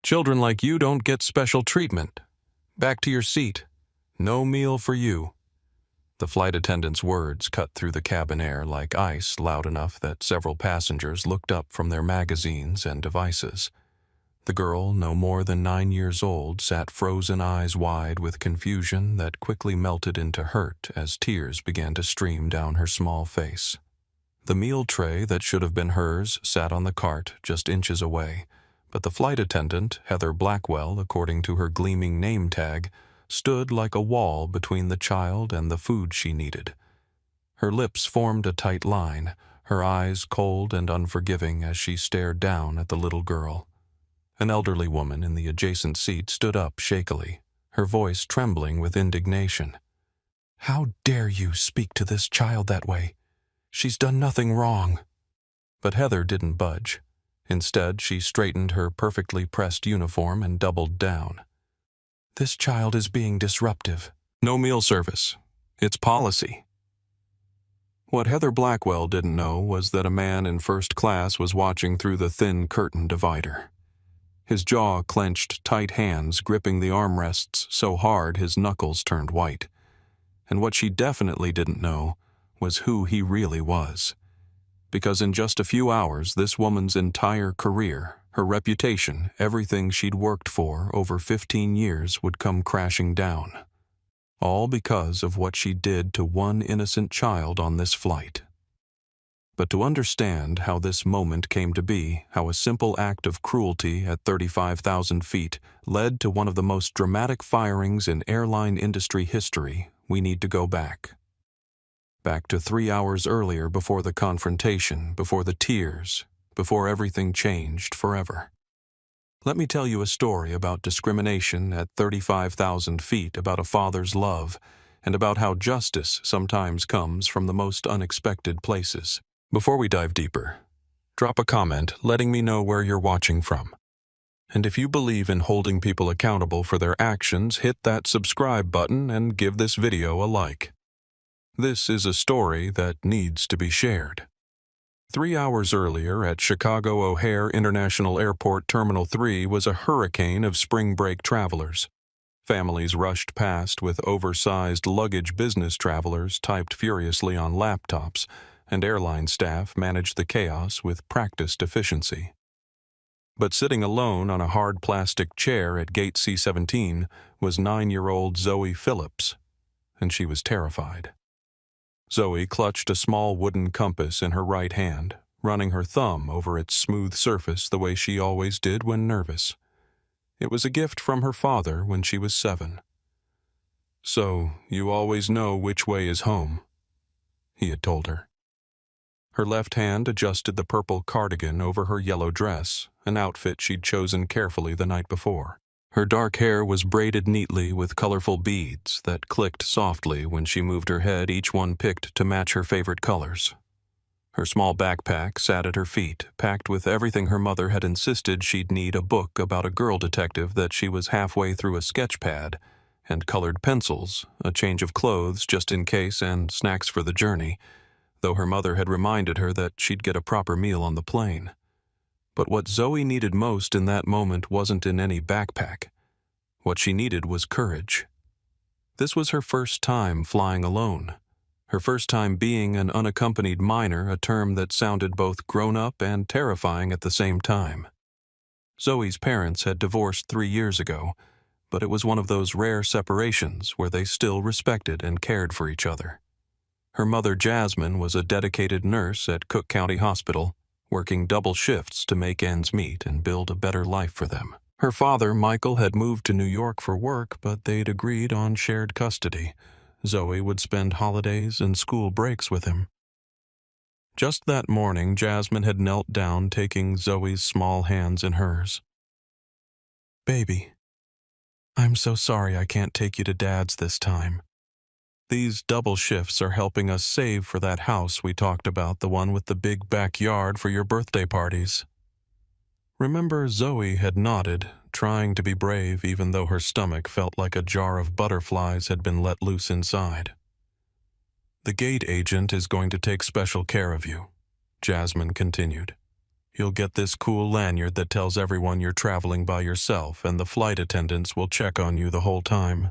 Children like you don't get special treatment. Back to your seat. No meal for you." The flight attendant's words cut through the cabin air like ice, loud enough that several passengers looked up from their magazines and devices. The girl, no more than 9 years old, sat frozen, eyes wide with confusion that quickly melted into hurt as tears began to stream down her small face. The meal tray that should have been hers sat on the cart just inches away, but the flight attendant, Heather Blackwell, according to her gleaming name tag, stood like a wall between the child and the food she needed. Her lips formed a tight line, her eyes cold and unforgiving as she stared down at the little girl. An elderly woman in the adjacent seat stood up shakily, her voice trembling with indignation. "How dare you speak to this child that way? She's done nothing wrong." But Heather didn't budge. Instead, she straightened her perfectly pressed uniform and doubled down. "This child is being disruptive. No meal service. It's policy." What Heather Blackwell didn't know was that a man in first class was watching through the thin curtain divider. His jaw clenched, tight hands gripping the armrests so hard his knuckles turned white. And what she definitely didn't know was who he really was. Because in just a few hours, this woman's entire career, her reputation, everything she'd worked for over 15 years would come crashing down. All because of what she did to one innocent child on this flight. But to understand how this moment came to be, how a simple act of cruelty at 35,000 feet led to one of the most dramatic firings in airline industry history, we need to go back. Back to 3 hours earlier, before the confrontation, before the tears, before everything changed forever. Let me tell you a story about discrimination at 35,000 feet, about a father's love, and about how justice sometimes comes from the most unexpected places. Before we dive deeper, drop a comment letting me know where you're watching from. And if you believe in holding people accountable for their actions, hit that subscribe button and give this video a like. This is a story that needs to be shared. 3 hours earlier at Chicago O'Hare International Airport Terminal 3 was a hurricane of spring break travelers. Families rushed past with oversized luggage. Business travelers typed furiously on laptops, and airline staff managed the chaos with practiced efficiency. But sitting alone on a hard plastic chair at gate C-17 was 9-year-old Zoe Phillips, and she was terrified. Zoe clutched a small wooden compass in her right hand, running her thumb over its smooth surface the way she always did when nervous. It was a gift from her father when she was 7. "So, you always know which way is home," he had told her. Her left hand adjusted the purple cardigan over her yellow dress, an outfit she'd chosen carefully the night before. Her dark hair was braided neatly with colorful beads that clicked softly when she moved her head, each one picked to match her favorite colors. Her small backpack sat at her feet, packed with everything her mother had insisted she'd need: a book about a girl detective that she was halfway through, a sketch pad, and colored pencils, a change of clothes just in case, and snacks for the journey, though her mother had reminded her that she'd get a proper meal on the plane. But what Zoe needed most in that moment wasn't in any backpack. What she needed was courage. This was her first time flying alone. Her first time being an unaccompanied minor, a term that sounded both grown-up and terrifying at the same time. Zoe's parents had divorced 3 years ago, but it was one of those rare separations where they still respected and cared for each other. Her mother, Jasmine, was a dedicated nurse at Cook County Hospital, working double shifts to make ends meet and build a better life for them. Her father, Michael, had moved to New York for work, but they'd agreed on shared custody. Zoe would spend holidays and school breaks with him. Just that morning, Jasmine had knelt down, taking Zoe's small hands in hers. "Baby, I'm so sorry I can't take you to Dad's this time. These double shifts are helping us save for that house we talked about, the one with the big backyard for your birthday parties." Remember, Zoe had nodded, trying to be brave even though her stomach felt like a jar of butterflies had been let loose inside. "The gate agent is going to take special care of you," Jasmine continued. You'll get this cool lanyard that tells everyone you're traveling by yourself, and the flight attendants will check on you the whole time.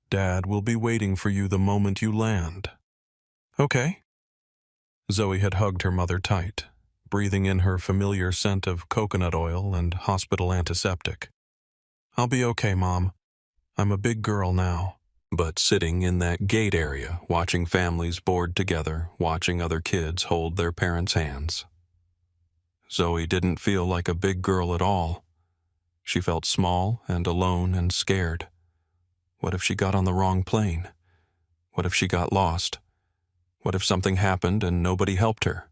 Dad will be waiting for you the moment you land. Okay? Zoe had hugged her mother tight, breathing in her familiar scent of coconut oil and hospital antiseptic. I'll be okay, Mom. I'm a big girl now. But sitting in that gate area, watching families board together, watching other kids hold their parents' hands. Zoe didn't feel like a big girl at all. She felt small and alone and scared. What if she got on the wrong plane? What if she got lost? What if something happened and nobody helped her?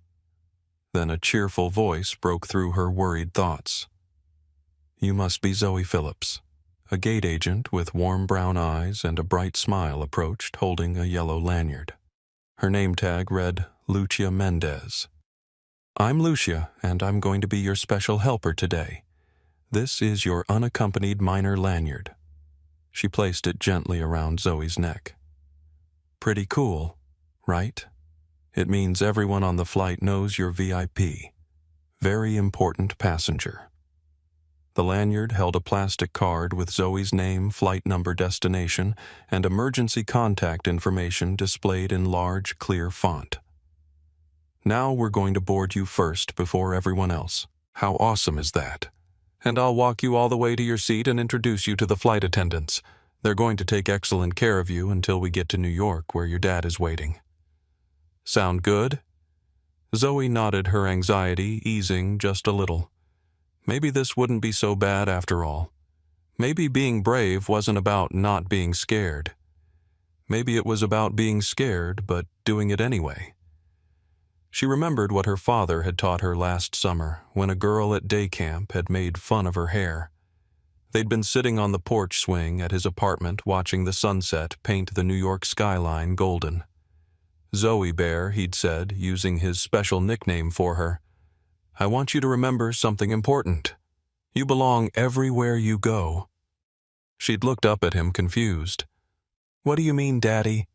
Then a cheerful voice broke through her worried thoughts. You must be Zoe Phillips. A gate agent with warm brown eyes and a bright smile approached, holding a yellow lanyard. Her name tag read Lucia Mendez. I'm Lucia, and I'm going to be your special helper today. This is your unaccompanied minor lanyard. She placed it gently around Zoe's neck. Pretty cool, right? It means everyone on the flight knows you're VIP. Very important passenger. The lanyard held a plastic card with Zoe's name, flight number, destination, and emergency contact information displayed in large, clear font. Now we're going to board you first before everyone else. How awesome is that? And I'll walk you all the way to your seat and introduce you to the flight attendants. They're going to take excellent care of you until we get to New York, where your dad is waiting. Sound good? Zoe nodded, her anxiety easing just a little. Maybe this wouldn't be so bad after all. Maybe being brave wasn't about not being scared. Maybe it was about being scared, but doing it anyway. She remembered what her father had taught her last summer when a girl at day camp had made fun of her hair. They'd been sitting on the porch swing at his apartment watching the sunset paint the New York skyline golden. Zoe Bear, he'd said, using his special nickname for her. I want you to remember something important. You belong everywhere you go. She'd looked up at him confused. What do you mean, Daddy?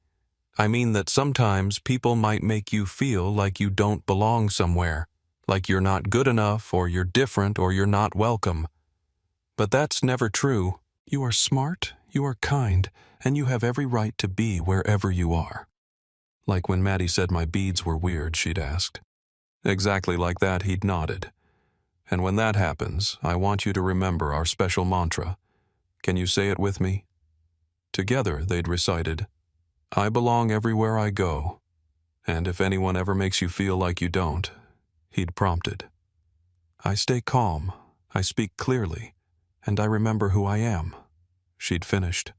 I mean that sometimes people might make you feel like you don't belong somewhere, like you're not good enough or you're different or you're not welcome. But that's never true. You are smart, you are kind, and you have every right to be wherever you are. Like when Maddie said my beads were weird, she'd asked. Exactly like that, he'd nodded. And when that happens, I want you to remember our special mantra. Can you say it with me? Together, they'd recited, I belong everywhere I go. And if anyone ever makes you feel like you don't, he'd prompted. I stay calm, I speak clearly, and I remember who I am. She'd finished.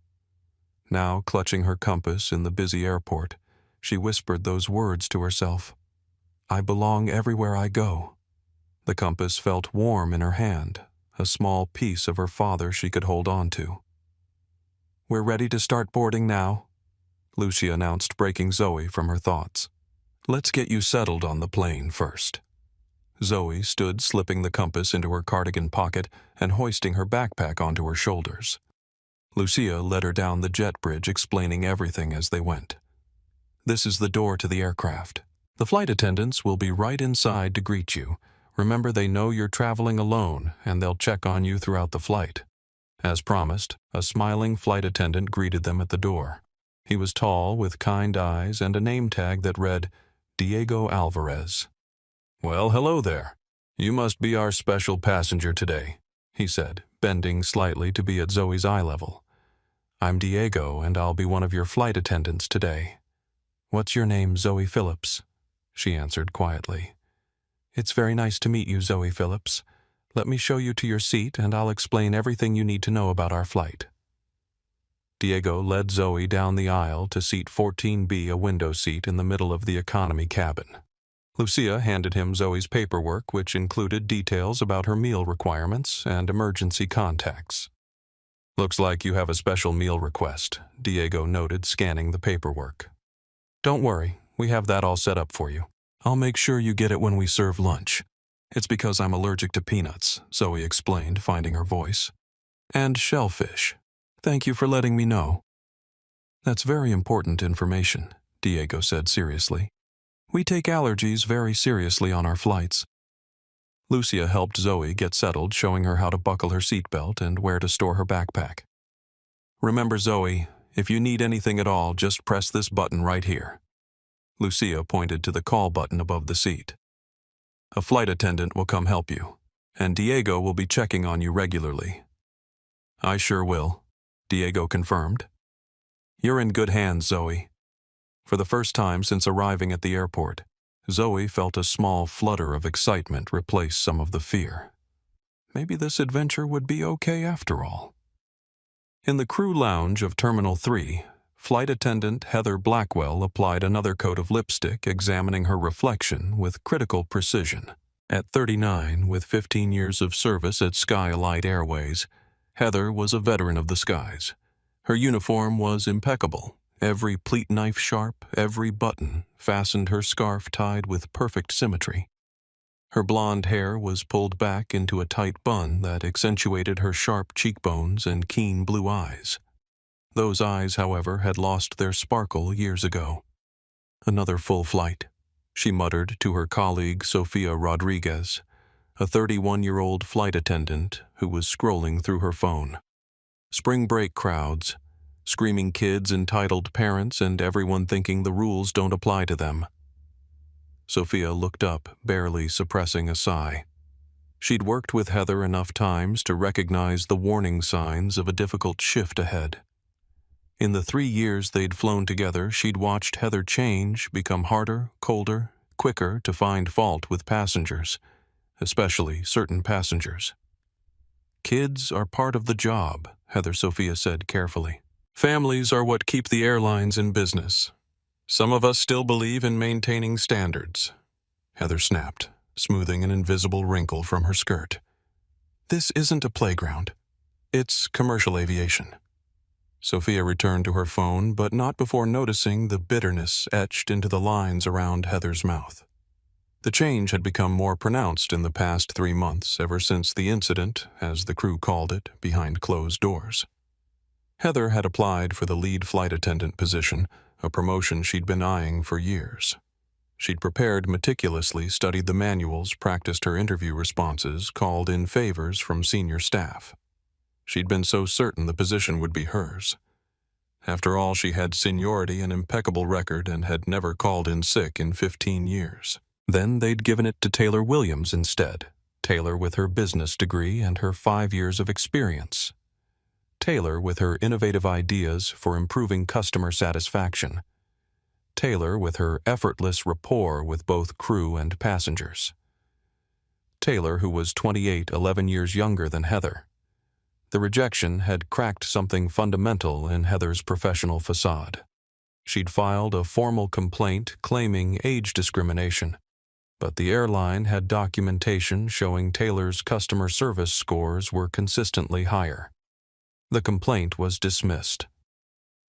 Now, clutching her compass in the busy airport, she whispered those words to herself. I belong everywhere I go. The compass felt warm in her hand, a small piece of her father she could hold on to. We're ready to start boarding now, Lucia announced, breaking Zoe from her thoughts. Let's get you settled on the plane first. Zoe stood, slipping the compass into her cardigan pocket and hoisting her backpack onto her shoulders. Lucia led her down the jet bridge, explaining everything as they went. This is the door to the aircraft. The flight attendants will be right inside to greet you. Remember, they know you're traveling alone, and they'll check on you throughout the flight. As promised, a smiling flight attendant greeted them at the door. He was tall, with kind eyes, and a name tag that read, Diego Alvarez. Well, hello there. You must be our special passenger today, he said, bending slightly to be at Zoe's eye level. I'm Diego, and I'll be one of your flight attendants today. What's your name, Zoe Phillips? She answered quietly. It's very nice to meet you, Zoe Phillips. Let me show you to your seat, and I'll explain everything you need to know about our flight. Diego led Zoe down the aisle to seat 14B, a window seat in the middle of the economy cabin. Lucia handed him Zoe's paperwork, which included details about her meal requirements and emergency contacts. Looks like you have a special meal request, Diego noted, scanning the paperwork. Don't worry, we have that all set up for you. I'll make sure you get it when we serve lunch. It's because I'm allergic to peanuts, Zoe explained, finding her voice. And shellfish. Thank you for letting me know. That's very important information, Diego said seriously. We take allergies very seriously on our flights. Lucia helped Zoe get settled, showing her how to buckle her seatbelt and where to store her backpack. "Remember, Zoe, if you need anything at all, just press this button right here." Lucia pointed to the call button above the seat. "A flight attendant will come help you, and Diego will be checking on you regularly." "I sure will," Diego confirmed. "You're in good hands, Zoe." For the first time since arriving at the airport, Zoe felt a small flutter of excitement replace some of the fear. Maybe this adventure would be okay after all. In the crew lounge of Terminal 3, flight attendant Heather Blackwell applied another coat of lipstick, examining her reflection with critical precision. At 39, with 15 years of service at SkyElite Airways, Heather was a veteran of the skies. Her uniform was impeccable. Every pleat knife sharp, every button fastened, her scarf tied with perfect symmetry. Her blonde hair was pulled back into a tight bun that accentuated her sharp cheekbones and keen blue eyes. Those eyes, however, had lost their sparkle years ago. "Another full flight," she muttered to her colleague Sofia Rodriguez, a 31-year-old flight attendant who was scrolling through her phone. Spring break crowds, screaming kids, entitled parents, and everyone thinking the rules don't apply to them. Sophia looked up, barely suppressing a sigh. She'd worked with Heather enough times to recognize the warning signs of a difficult shift ahead. In the 3 years they'd flown together, she'd watched Heather change, become harder, colder, quicker to find fault with passengers, especially certain passengers. "Kids are part of the job," Heather Sophia said carefully. "Families are what keep the airlines in business. Some of us still believe in maintaining standards," Heather snapped, smoothing an invisible wrinkle from her skirt. "This isn't a playground. It's commercial aviation." Sophia returned to her phone, but not before noticing the bitterness etched into the lines around Heather's mouth. The change had become more pronounced in the past 3 months, ever since the incident, as the crew called it, behind closed doors. Heather had applied for the lead flight attendant position, a promotion she'd been eyeing for years. She'd prepared meticulously, studied the manuals, practiced her interview responses, called in favors from senior staff. She'd been so certain the position would be hers. After all, she had seniority, an impeccable record, and had never called in sick in 15 years. Then they'd given it to Taylor Williams instead, Taylor with her business degree and her 5 years of experience. Taylor with her innovative ideas for improving customer satisfaction. Taylor with her effortless rapport with both crew and passengers. Taylor, who was 28, 11 years younger than Heather. The rejection had cracked something fundamental in Heather's professional facade. She'd filed a formal complaint claiming age discrimination, but the airline had documentation showing Taylor's customer service scores were consistently higher. The complaint was dismissed.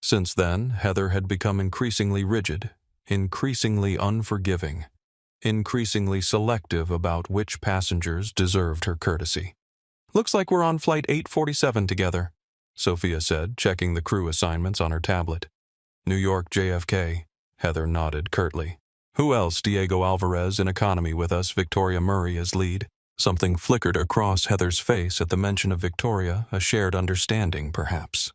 Since then, Heather had become increasingly rigid, increasingly unforgiving, increasingly selective about which passengers deserved her courtesy. "Looks like we're on flight 847 together," Sophia said, checking the crew assignments on her tablet. "New York JFK," Heather nodded curtly. "Who else? Diego Alvarez in economy with us, Victoria Murray as lead." Something flickered across Heather's face at the mention of Victoria, a shared understanding, perhaps.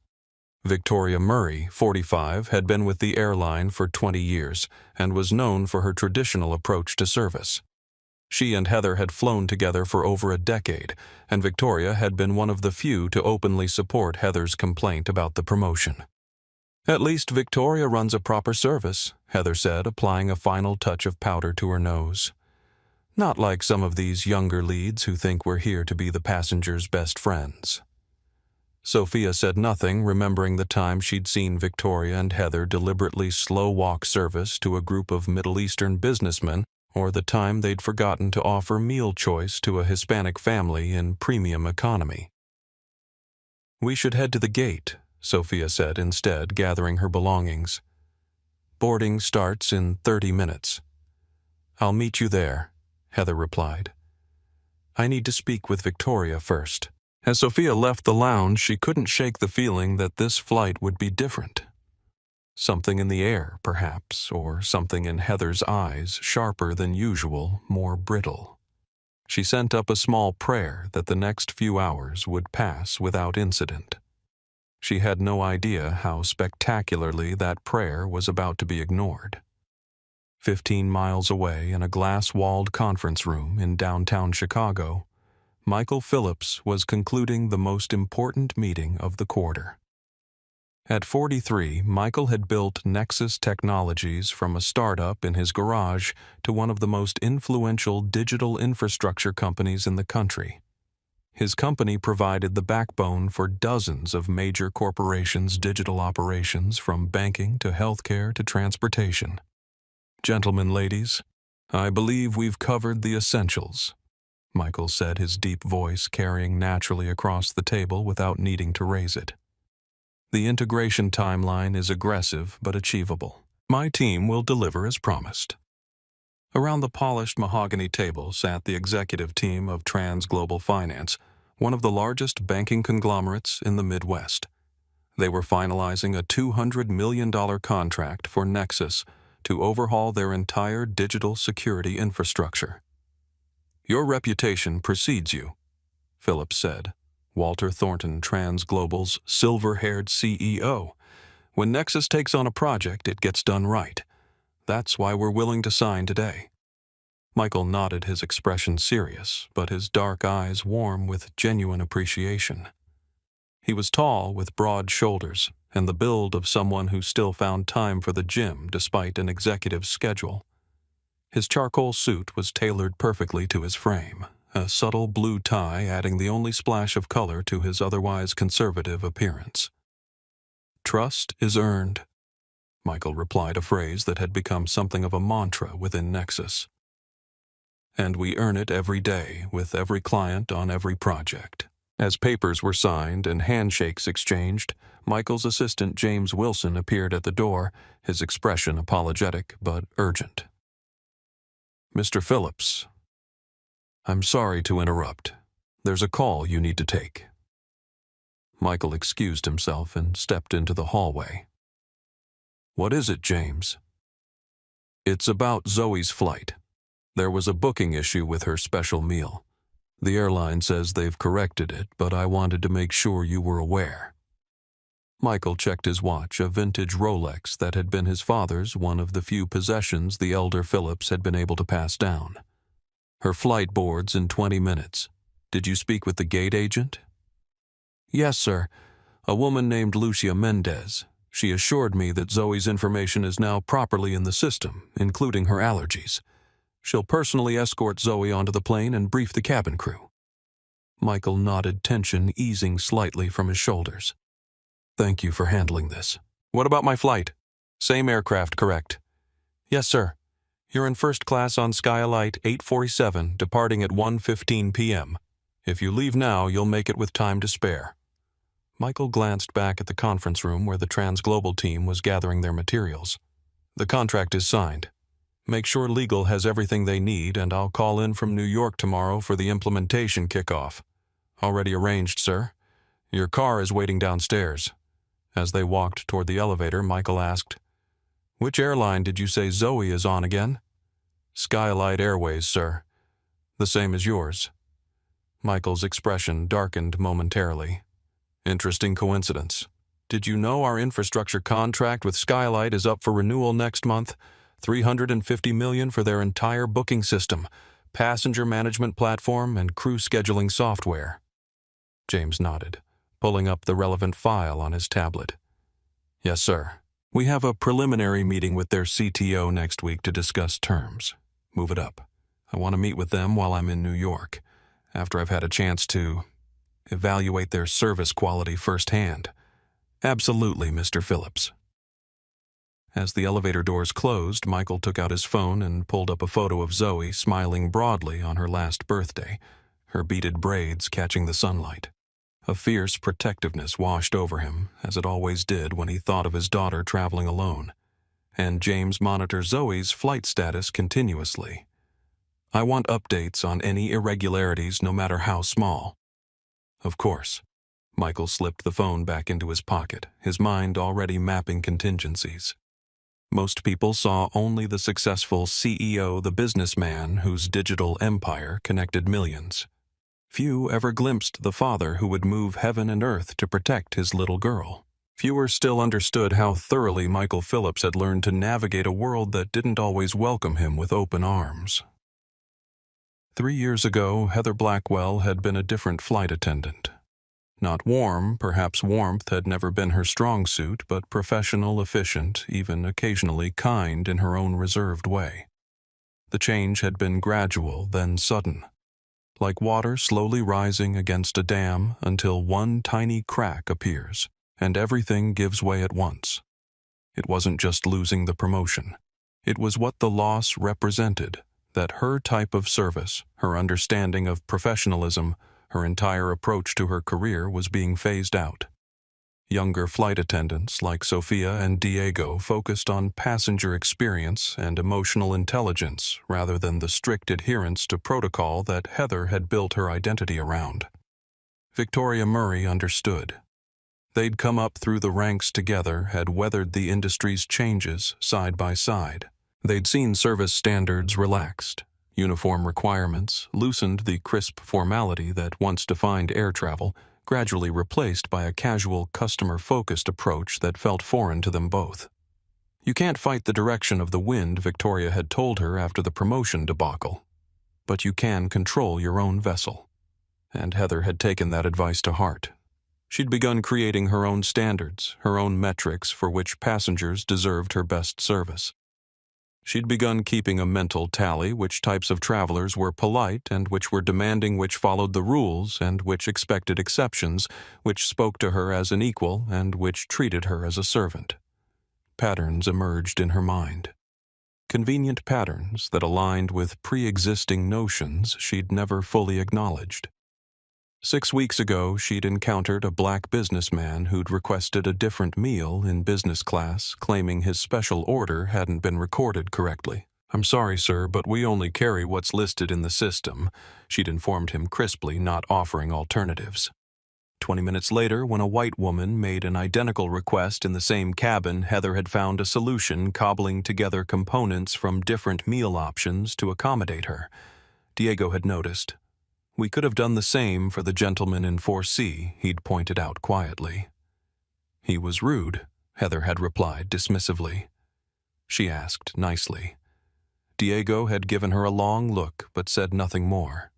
Victoria Murray, 45, had been with the airline for 20 years and was known for her traditional approach to service. She and Heather had flown together for over a decade, and Victoria had been one of the few to openly support Heather's complaint about the promotion. "At least Victoria runs a proper service," Heather said, applying a final touch of powder to her nose. "Not like some of these younger leads who think we're here to be the passengers' best friends." Sophia said nothing, remembering the time she'd seen Victoria and Heather deliberately slow-walk service to a group of Middle Eastern businessmen, or the time they'd forgotten to offer meal choice to a Hispanic family in premium economy. "We should head to the gate," Sophia said instead, gathering her belongings. "Boarding starts in 30 minutes. "I'll meet you there," Heather replied. "I need to speak with Victoria first." As Sophia left the lounge, she couldn't shake the feeling that this flight would be different. Something in the air, perhaps, or something in Heather's eyes, sharper than usual, more brittle. She sent up a small prayer that the next few hours would pass without incident. She had no idea how spectacularly that prayer was about to be ignored. 15 miles away in a glass-walled conference room in downtown Chicago, Michael Phillips was concluding the most important meeting of the quarter. At 43, Michael had built Nexus Technologies from a startup in his garage to one of the most influential digital infrastructure companies in the country. His company provided the backbone for dozens of major corporations' digital operations, from banking to healthcare to transportation. "Gentlemen, ladies, I believe we've covered the essentials," Michael said, his deep voice carrying naturally across the table without needing to raise it. "The integration timeline is aggressive but achievable. My team will deliver as promised." Around the polished mahogany table sat the executive team of Trans Global Finance, one of the largest banking conglomerates in the Midwest. They were finalizing a $200 million contract for Nexus to overhaul their entire digital security infrastructure. "Your reputation precedes you," Phillips said, Walter Thornton, Trans Global's silver-haired CEO. "When Nexus takes on a project, it gets done right. That's why we're willing to sign today." Michael nodded, his expression serious, but his dark eyes warm with genuine appreciation. He was tall, with broad shoulders, and the build of someone who still found time for the gym despite an executive schedule. His charcoal suit was tailored perfectly to his frame, a subtle blue tie adding the only splash of color to his otherwise conservative appearance. "Trust is earned," Michael replied, a phrase that had become something of a mantra within Nexus. "And we earn it every day with every client on every project." As papers were signed and handshakes exchanged, Michael's assistant James Wilson appeared at the door, his expression apologetic but urgent. "Mr. Phillips, I'm sorry to interrupt. There's a call you need to take." Michael excused himself and stepped into the hallway. "What is it, James?" "It's about Zoe's flight. There was a booking issue with her special meal. The airline says they've corrected it, but I wanted to make sure you were aware." Michael checked his watch, a vintage Rolex that had been his father's, one of the few possessions the elder Phillips had been able to pass down. "Her flight boards in 20 minutes. Did you speak with the gate agent?" "Yes, sir. A woman named Lucia Mendez. She assured me that Zoe's information is now properly in the system, including her allergies. She'll personally escort Zoe onto the plane and brief the cabin crew." Michael nodded, tension easing slightly from his shoulders. "Thank you for handling this. What about my flight? Same aircraft, correct?" "Yes, sir. You're in first class on SkyElite 847, departing at 1:15 p.m. If you leave now, you'll make it with time to spare." Michael glanced back at the conference room where the Trans Global team was gathering their materials. "The contract is signed. Make sure legal has everything they need, and I'll call in from New York tomorrow for the implementation kickoff." "Already arranged, sir. Your car is waiting downstairs." As they walked toward the elevator, Michael asked, "Which airline did you say Zoe is on again?" "SkyElite Airways, sir. The same as yours." Michael's expression darkened momentarily. "Interesting coincidence. Did you know our infrastructure contract with SkyElite is up for renewal next month? $350 million for their entire booking system, passenger management platform, and crew scheduling software." James nodded, pulling up the relevant file on his tablet. "Yes, sir. We have a preliminary meeting with their CTO next week to discuss terms. Move it up. I want to meet with them while I'm in New York, after I've had a chance to evaluate their service quality firsthand." "Absolutely, Mr. Phillips." As the elevator doors closed, Michael took out his phone and pulled up a photo of Zoe smiling broadly on her last birthday, her beaded braids catching the sunlight. A fierce protectiveness washed over him, as it always did when he thought of his daughter traveling alone. And James monitored Zoe's flight status continuously. "I want updates on any irregularities, no matter how small." "Of course." Michael slipped the phone back into his pocket, his mind already mapping contingencies. Most people saw only the successful CEO, the businessman whose digital empire connected millions. Few ever glimpsed the father who would move heaven and earth to protect his little girl. Fewer still understood how thoroughly Michael Phillips had learned to navigate a world that didn't always welcome him with open arms. 3 years ago, Heather Blackwell had been a different flight attendant. Not warm, perhaps warmth had never been her strong suit, but professional, efficient, even occasionally kind in her own reserved way. The change had been gradual, then sudden. Like water slowly rising against a dam until one tiny crack appears, and everything gives way at once. It wasn't just losing the promotion. It was what the loss represented, that her type of service, her understanding of professionalism, her entire approach to her career was being phased out. Younger flight attendants like Sophia and Diego focused on passenger experience and emotional intelligence rather than the strict adherence to protocol that Heather had built her identity around. Victoria Murray understood. They'd come up through the ranks together, had weathered the industry's changes side by side. They'd seen service standards relaxed, uniform requirements loosened, the crisp formality that once defined air travel, gradually replaced by a casual, customer-focused approach that felt foreign to them both. You can't fight the direction of the wind, Victoria had told her after the promotion debacle, but you can control your own vessel. And Heather had taken that advice to heart. She'd begun creating her own standards, her own metrics for which passengers deserved her best service. She'd begun keeping a mental tally which types of travelers were polite and which were demanding, which followed the rules and which expected exceptions, which spoke to her as an equal and which treated her as a servant. Patterns emerged in her mind. Convenient patterns that aligned with pre-existing notions she'd never fully acknowledged. 6 weeks ago, she'd encountered a black businessman who'd requested a different meal in business class, claiming his special order hadn't been recorded correctly. "I'm sorry, sir, but we only carry what's listed in the system," she'd informed him crisply, not offering alternatives. 20 minutes later, when a white woman made an identical request in the same cabin, Heather had found a solution, cobbling together components from different meal options to accommodate her. Diego had noticed. "We could have done the same for the gentleman in 4C, he'd pointed out quietly. "He was rude," Heather had replied dismissively. She asked nicely. Diego had given her a long look but said nothing more.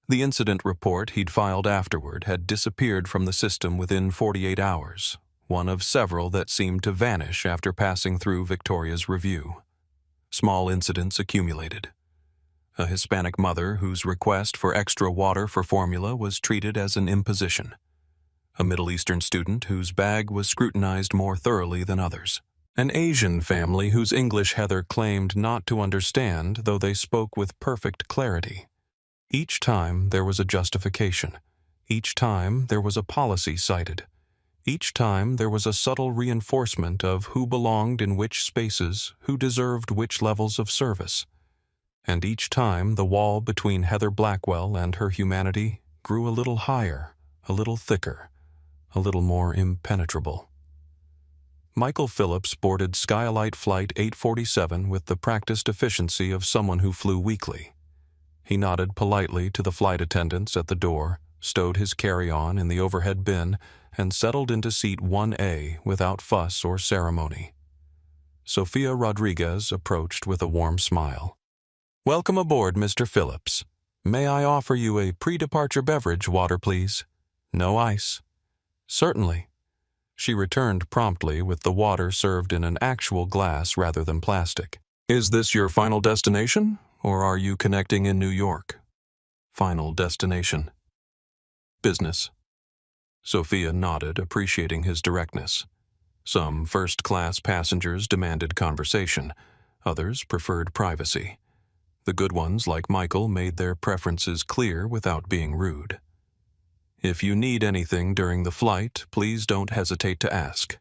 The incident report he'd filed afterward had disappeared from the system within 48 hours, one of several that seemed to vanish after passing through Victoria's review. Small incidents accumulated. A Hispanic mother whose request for extra water for formula was treated as an imposition. A Middle Eastern student whose bag was scrutinized more thoroughly than others. An Asian family whose English Heather claimed not to understand, though they spoke with perfect clarity. Each time there was a justification. Each time there was a policy cited. Each time there was a subtle reinforcement of who belonged in which spaces, who deserved which levels of service. And each time the wall between Heather Blackwell and her humanity grew a little higher, a little thicker, a little more impenetrable. Michael Phillips boarded SkyElite Flight 847 with the practiced efficiency of someone who flew weekly. He nodded politely to the flight attendants at the door, stowed his carry-on in the overhead bin, and settled into seat 1A without fuss or ceremony. Sophia Rodriguez approached with a warm smile. "Welcome aboard, Mr. Phillips. May I offer you a pre-departure beverage, water, please? No ice." "Certainly." She returned promptly with the water served in an actual glass rather than plastic. "Is this your final destination, or are you connecting in New York?" "Final destination." "Business." Sophia nodded, appreciating his directness. Some first-class passengers demanded conversation. Others preferred privacy. The good ones, like Michael, made their preferences clear without being rude. "If you need anything during the flight, please don't hesitate to ask.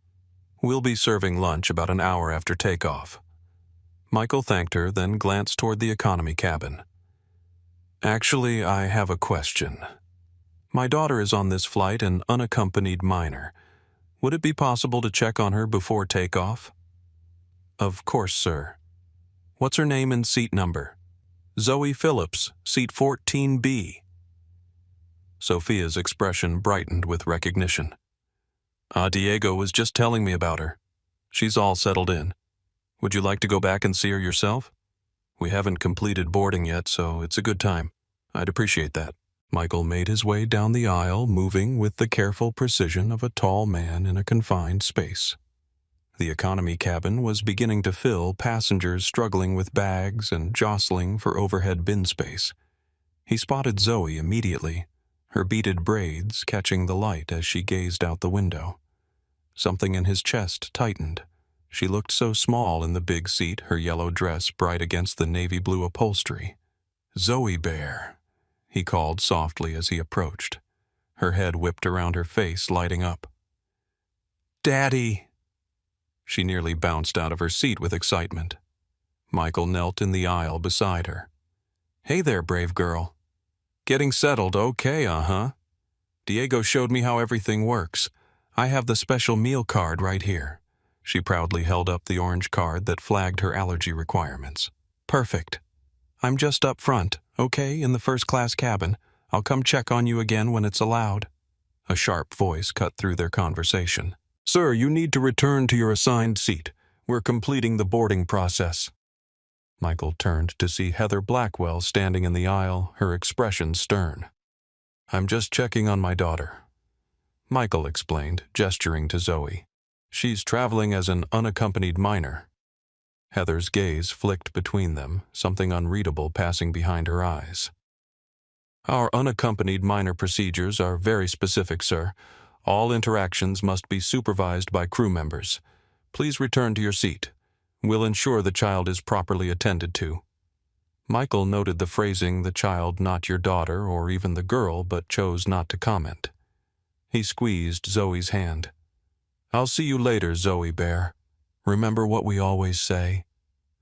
We'll be serving lunch about an hour after takeoff." Michael thanked her, then glanced toward the economy cabin. "Actually, I have a question. My daughter is on this flight, an unaccompanied minor. Would it be possible to check on her before takeoff?" Of course, sir. What's her name and seat number? Zoe Phillips, seat 14B. Sophia's expression brightened with recognition. Diego was just telling me about her. She's all settled in. Would you like to go back and see her yourself? We haven't completed boarding yet, so it's a good time. I'd appreciate that. Michael made his way down the aisle, moving with the careful precision of a tall man in a confined space. The economy cabin was beginning to fill, passengers struggling with bags and jostling for overhead bin space. He spotted Zoe immediately, her beaded braids catching the light as she gazed out the window. Something in his chest tightened. She looked so small in the big seat, her yellow dress bright against the navy blue upholstery. "Zoe Bear," he called softly as he approached. Her head whipped around her face, lighting up. "Daddy!" She nearly bounced out of her seat with excitement. Michael knelt in the aisle beside her. "Hey there, brave girl. Getting settled okay, uh-huh? Diego showed me how everything works. I have the special meal card right here." She proudly held up the orange card that flagged her allergy requirements. "Perfect. I'm just up front, okay, in the first-class cabin. I'll come check on you again when it's allowed." A sharp voice cut through their conversation. "Sir, you need to return to your assigned seat. We're completing the boarding process." Michael turned to see Heather Blackwell standing in the aisle, her expression stern. "I'm just checking on my daughter," Michael explained, gesturing to Zoe. "She's traveling as an unaccompanied minor." Heather's gaze flicked between them, something unreadable passing behind her eyes. "Our unaccompanied minor procedures are very specific, sir. All interactions must be supervised by crew members. Please return to your seat. We'll ensure the child is properly attended to." Michael noted the phrasing, "the child, not your daughter or even the girl," but chose not to comment. He squeezed Zoe's hand. "I'll see you later, Zoe Bear. Remember what we always say?"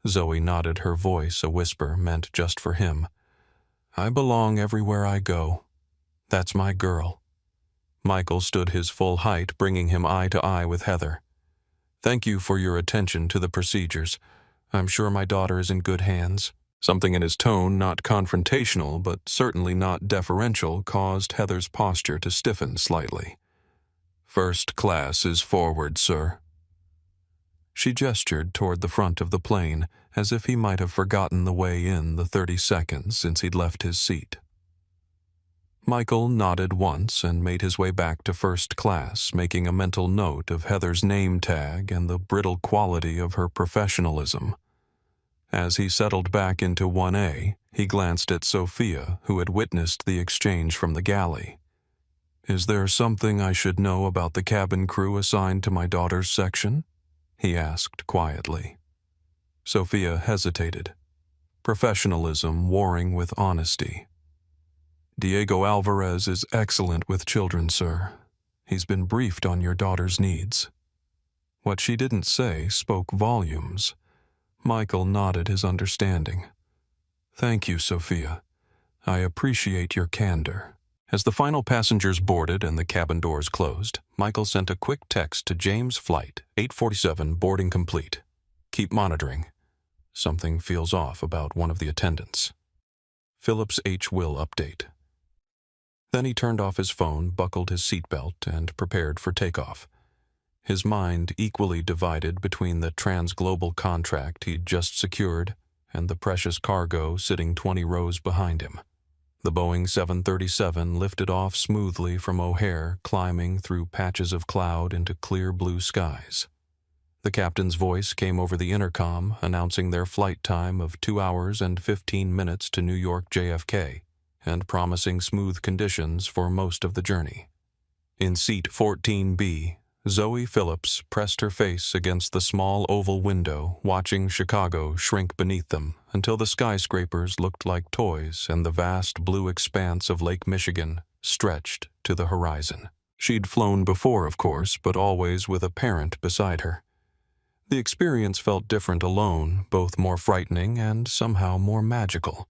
Zoe nodded, her voice a whisper meant just for him. "I belong everywhere I go. That's my girl." Michael stood his full height, bringing him eye to eye with Heather. "Thank you for your attention to the procedures. I'm sure my daughter is in good hands." Something in his tone, not confrontational, but certainly not deferential, caused Heather's posture to stiffen slightly. "First class is forward, sir." She gestured toward the front of the plane, as if he might have forgotten the way in the 30 seconds since he'd left his seat. Michael nodded once and made his way back to first class, making a mental note of Heather's name tag and the brittle quality of her professionalism. As he settled back into 1A, he glanced at Sophia, who had witnessed the exchange from the galley. "Is there something I should know about the cabin crew assigned to my daughter's section?" he asked quietly. Sophia hesitated, professionalism warring with honesty. "Diego Alvarez is excellent with children, sir. He's been briefed on your daughter's needs." What she didn't say spoke volumes. Michael nodded his understanding. "Thank you, Sophia. I appreciate your candor." As the final passengers boarded and the cabin doors closed, Michael sent a quick text to James Flight, 847, boarding complete. "Keep monitoring. Something feels off about one of the attendants. Phillips H. will update." Then he turned off his phone, buckled his seatbelt, and prepared for takeoff. His mind equally divided between the transglobal contract he'd just secured and the precious cargo sitting 20 rows behind him. The Boeing 737 lifted off smoothly from O'Hare, climbing through patches of cloud into clear blue skies. The captain's voice came over the intercom, announcing their flight time of 2 hours and 15 minutes to New York JFK, and promising smooth conditions for most of the journey. In seat 14B, Zoe Phillips pressed her face against the small oval window, watching Chicago shrink beneath them until the skyscrapers looked like toys and the vast blue expanse of Lake Michigan stretched to the horizon. She'd flown before, of course, but always with a parent beside her. The experience felt different alone, both more frightening and somehow more magical.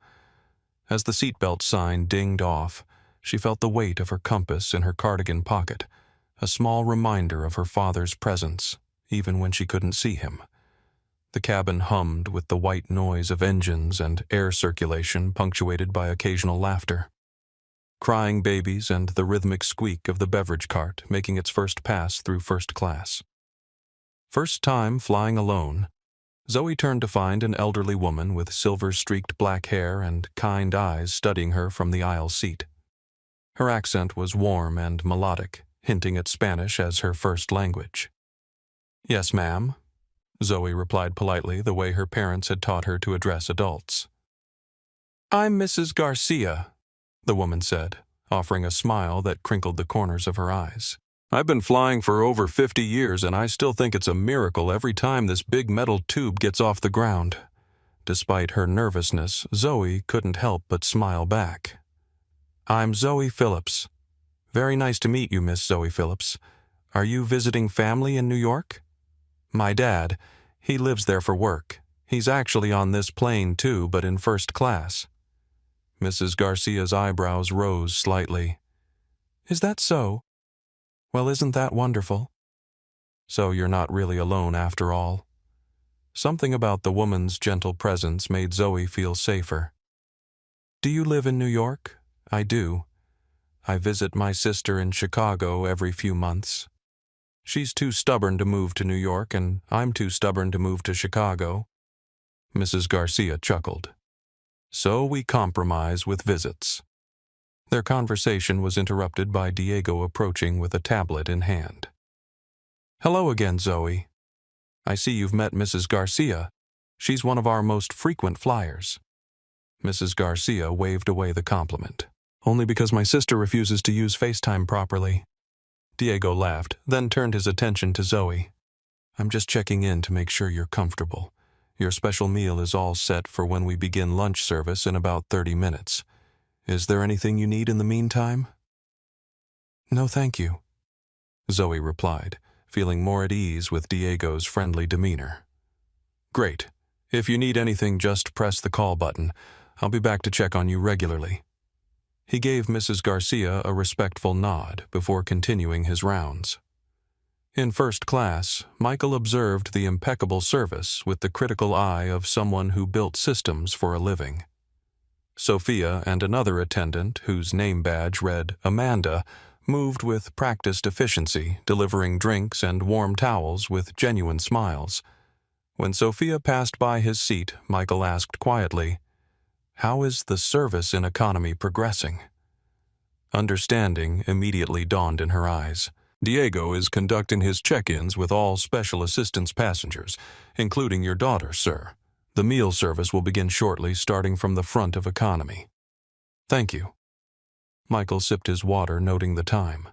As the seatbelt sign dinged off, she felt the weight of her compass in her cardigan pocket, a small reminder of her father's presence, even when she couldn't see him. The cabin hummed with the white noise of engines and air circulation punctuated by occasional laughter. Crying babies and the rhythmic squeak of the beverage cart making its first pass through first class. First time flying alone, Zoe turned to find an elderly woman with silver-streaked black hair and kind eyes studying her from the aisle seat. Her accent was warm and melodic, hinting at Spanish as her first language. "Yes, ma'am," Zoe replied politely the way her parents had taught her to address adults. "I'm Mrs. Garcia," the woman said, offering a smile that crinkled the corners of her eyes. "I've been flying for over 50 years and I still think it's a miracle every time this big metal tube gets off the ground." Despite her nervousness, Zoe couldn't help but smile back. "I'm Zoe Phillips. Very nice to meet you, Miss Zoe Phillips. Are you visiting family in New York?" "My dad, he lives there for work. He's actually on this plane too, but in first class." Mrs. Garcia's eyebrows rose slightly. "Is that so? Well, isn't that wonderful? So you're not really alone after all." Something about the woman's gentle presence made Zoe feel safer. "Do you live in New York?" "I do. I visit my sister in Chicago every few months. She's too stubborn to move to New York, and I'm too stubborn to move to Chicago." Mrs. Garcia chuckled. "So we compromise with visits." Their conversation was interrupted by Diego approaching with a tablet in hand. "Hello again, Zoe. I see you've met Mrs. Garcia. She's one of our most frequent flyers." Mrs. Garcia waved away the compliment. "Only because my sister refuses to use FaceTime properly." Diego laughed, then turned his attention to Zoe. "I'm just checking in to make sure you're comfortable. Your special meal is all set for when we begin lunch service in about 30 minutes. Is there anything you need in the meantime?" "No, thank you," Zoe replied, feeling more at ease with Diego's friendly demeanor. "Great. If you need anything, just press the call button. I'll be back to check on you regularly." He gave Mrs. Garcia a respectful nod before continuing his rounds. In first class, Michael observed the impeccable service with the critical eye of someone who built systems for a living. Sophia and another attendant, whose name badge read Amanda, moved with practiced efficiency, delivering drinks and warm towels with genuine smiles. When Sophia passed by his seat, Michael asked quietly, "How is the service in economy progressing?" Understanding immediately dawned in her eyes. "Diego is conducting his check-ins with all special assistance passengers, including your daughter, sir. The meal service will begin shortly, starting from the front of economy." "Thank you." Michael sipped his water, noting the time.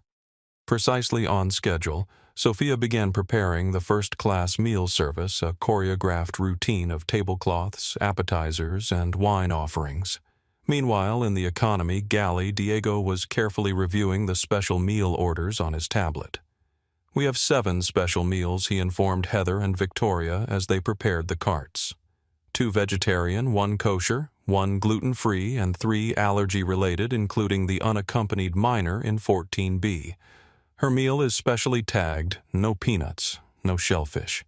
Precisely on schedule, Sophia began preparing the first-class meal service, a choreographed routine of tablecloths, appetizers, and wine offerings. Meanwhile, in the economy galley, Diego was carefully reviewing the special meal orders on his tablet. "We have 7 special meals," he informed Heather and Victoria as they prepared the carts. 2 vegetarian, 1 kosher, 1 gluten-free, and 3 allergy-related, including the unaccompanied minor in 14B. Her meal is specially tagged, "No peanuts, no shellfish."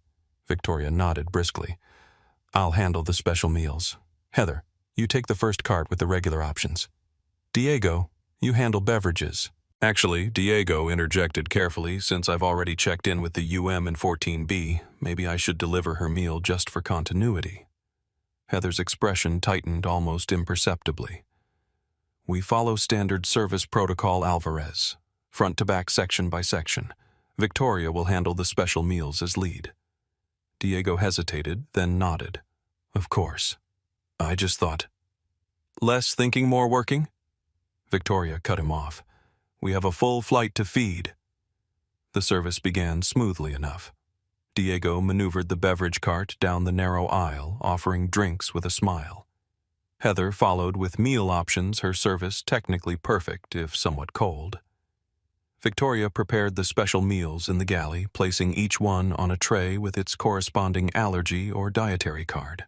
Victoria nodded briskly. "I'll handle the special meals. Heather, you take the first cart with the regular options. Diego, you handle beverages." "Actually," Diego interjected carefully, "since I've already checked in with the UM in 14B, maybe I should deliver her meal just for continuity." Heather's expression tightened almost imperceptibly. "We follow standard service protocol Alvarez, front to back, section by section. Victoria will handle the special meals as lead." Diego hesitated, then nodded. "Of course. I just thought." "Less thinking, more working?" Victoria cut him off. "We have a full flight to feed." The service began smoothly enough. Diego maneuvered the beverage cart down the narrow aisle, offering drinks with a smile. Heather followed with meal options, her service technically perfect if somewhat cold. Victoria prepared the special meals in the galley, placing each one on a tray with its corresponding allergy or dietary card.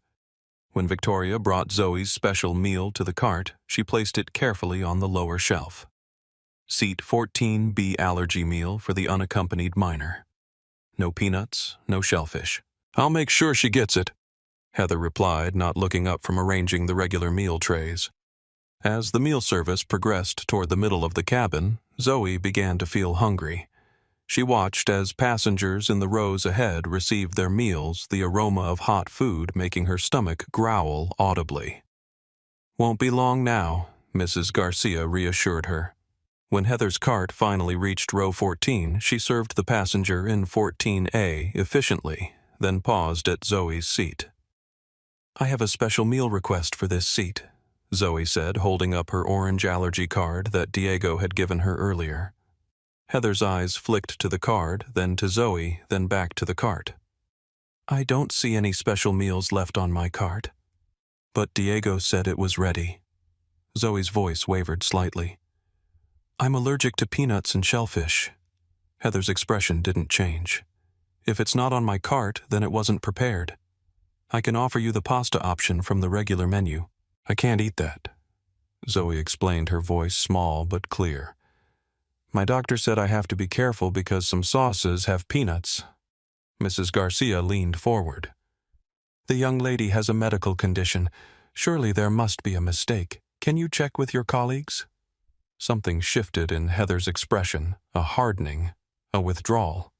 When Victoria brought Zoe's special meal to the cart, she placed it carefully on the lower shelf. Seat 14B allergy meal for the unaccompanied minor. No peanuts, no shellfish. I'll make sure she gets it, Heather replied, not looking up from arranging the regular meal trays. As the meal service progressed toward the middle of the cabin, Zoe began to feel hungry. She watched as passengers in the rows ahead received their meals, the aroma of hot food making her stomach growl audibly. "Won't be long now," Mrs. Garcia reassured her. When Heather's cart finally reached row 14, she served the passenger in 14A efficiently, then paused at Zoe's seat. "I have a special meal request for this seat," Zoe said, holding up her orange allergy card that Diego had given her earlier. Heather's eyes flicked to the card, then to Zoe, then back to the cart. "I don't see any special meals left on my cart." "But Diego said it was ready." Zoe's voice wavered slightly. "I'm allergic to peanuts and shellfish." Heather's expression didn't change. "If it's not on my cart, then it wasn't prepared. I can offer you the pasta option from the regular menu." "I can't eat that," Zoe explained, her voice small but clear. "My doctor said I have to be careful because some sauces have peanuts." Mrs. Garcia leaned forward. "The young lady has a medical condition. Surely there must be a mistake. Can you check with your colleagues?" Something shifted in Heather's expression, a hardening, a withdrawal.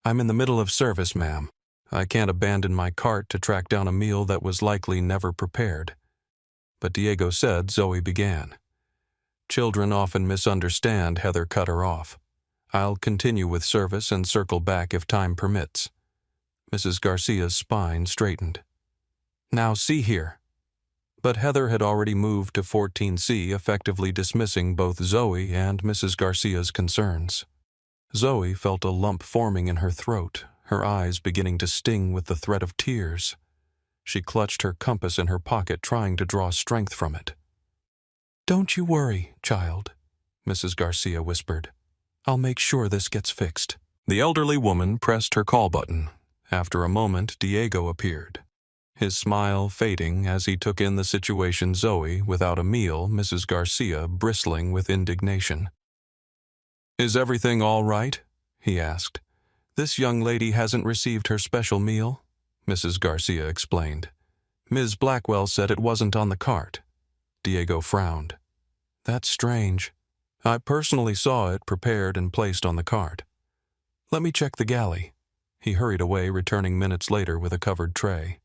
"I'm in the middle of service, ma'am. I can't abandon my cart to track down a meal that was likely never prepared." But Diego said Zoe began. "Children often misunderstand," Heather cut her off. "I'll continue with service and circle back if time permits." Mrs. Garcia's spine straightened. "Now see here." But Heather had already moved to 14C, effectively dismissing both Zoe and Mrs. Garcia's concerns. Zoe felt a lump forming in her throat, her eyes beginning to sting with the threat of tears. She clutched her compass in her pocket, trying to draw strength from it. "Don't you worry, child," Mrs. Garcia whispered. "I'll make sure this gets fixed." The elderly woman pressed her call button. After a moment, Diego appeared, his smile fading as he took in the situation. Zoe without a meal, Mrs. Garcia bristling with indignation. "Is everything all right?" he asked. "This young lady hasn't received her special meal," Mrs. Garcia explained. "Ms. Blackwell said it wasn't on the cart." Diego frowned. "That's strange. I personally saw it prepared and placed on the cart. Let me check the galley." He hurried away, returning minutes later with a covered tray.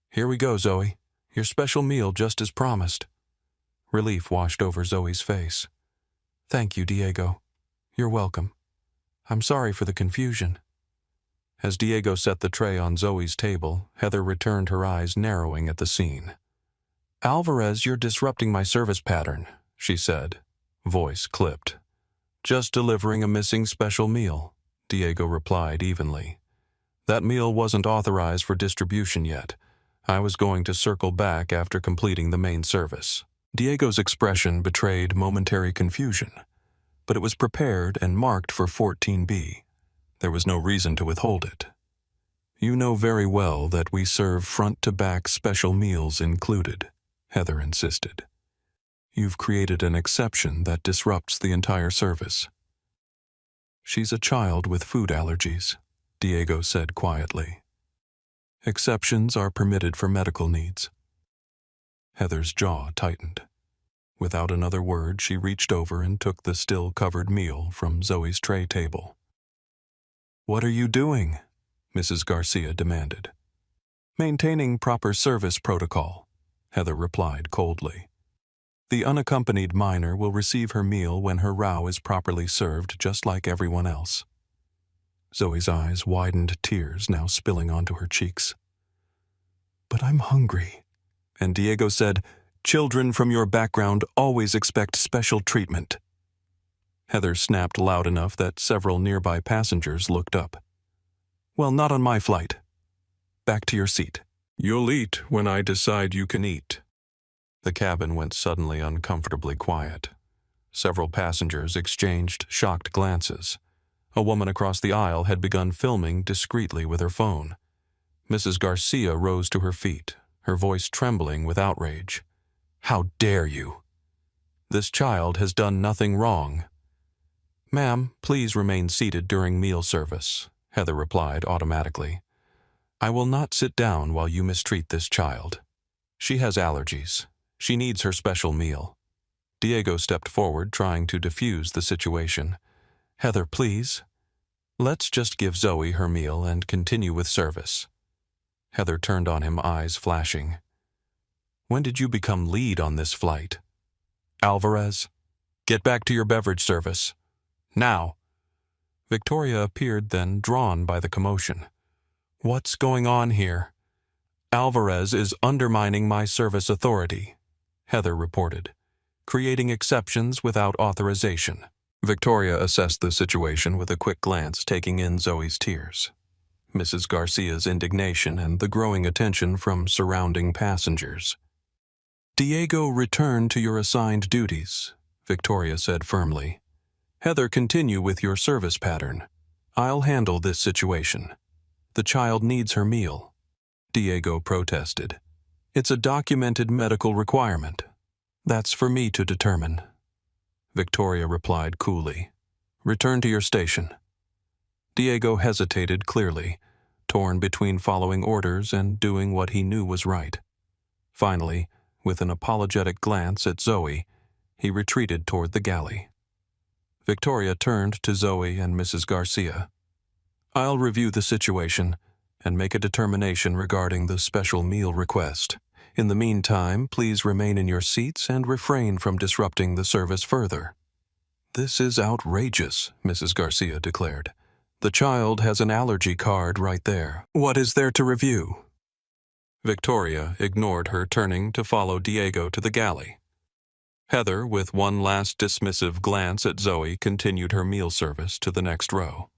"Here we go, Zoe. Your special meal just as promised." Relief washed over Zoe's face. "Thank you, Diego. You're welcome. I'm sorry for the confusion." As Diego set the tray on Zoe's table, Heather returned, her eyes narrowing at the scene. "Alvarez, you're disrupting my service pattern," she said, voice clipped. "Just delivering a missing special meal," Diego replied evenly. "That meal wasn't authorized for distribution yet. I was going to circle back after completing the main service." Diego's expression betrayed momentary confusion, but it was prepared and marked for 14B. There was no reason to withhold it. "You know very well that we serve front-to-back special meals included," Heather insisted. "You've created an exception that disrupts the entire service." "She's a child with food allergies," Diego said quietly. "Exceptions are permitted for medical needs." Heather's jaw tightened. Without another word, she reached over and took the still-covered meal from Zoe's tray table. "What are you doing?" Mrs. Garcia demanded. "Maintaining proper service protocol," Heather replied coldly. "The unaccompanied minor will receive her meal when her row is properly served, just like everyone else." Zoe's eyes widened, tears now spilling onto her cheeks. "But I'm hungry." And Diego said, "Children from your background always expect special treatment." Heather snapped loud enough that several nearby passengers looked up. "Well, not on my flight. Back to your seat." "You'll eat when I decide you can eat." The cabin went suddenly uncomfortably quiet. Several passengers exchanged shocked glances. A woman across the aisle had begun filming discreetly with her phone. Mrs. Garcia rose to her feet, her voice trembling with outrage. "How dare you? This child has done nothing wrong." "Ma'am, please remain seated during meal service," Heather replied automatically. I will not sit down while you mistreat this child. She has allergies. She needs her special meal. Diego stepped forward, trying to defuse the situation. Heather, please. Let's just give Zoe her meal and continue with service. Heather turned on him, eyes flashing. When did you become lead on this flight? Alvarez, get back to your beverage service. Now. Victoria appeared, then drawn by the commotion. What's going on here? Alvarez is undermining my service authority, Heather reported, creating exceptions without authorization. Victoria assessed the situation with a quick glance, taking in Zoe's tears, Mrs. Garcia's indignation, and the growing attention from surrounding passengers. Diego, return to your assigned duties, Victoria said firmly. Heather, continue with your service pattern. I'll handle this situation. The child needs her meal. Diego protested. It's a documented medical requirement. That's for me to determine. Victoria replied coolly. Return to your station. Diego hesitated clearly, torn between following orders and doing what he knew was right. Finally, with an apologetic glance at Zoe, he retreated toward the galley. Victoria turned to Zoe and Mrs. Garcia. I'll review the situation and make a determination regarding the special meal request. In the meantime, please remain in your seats and refrain from disrupting the service further. This is outrageous, Mrs. Garcia declared. The child has an allergy card right there. What is there to review? Victoria ignored her, turning to follow Diego to the galley. Heather, with one last dismissive glance at Zoe, continued her meal service to the next row.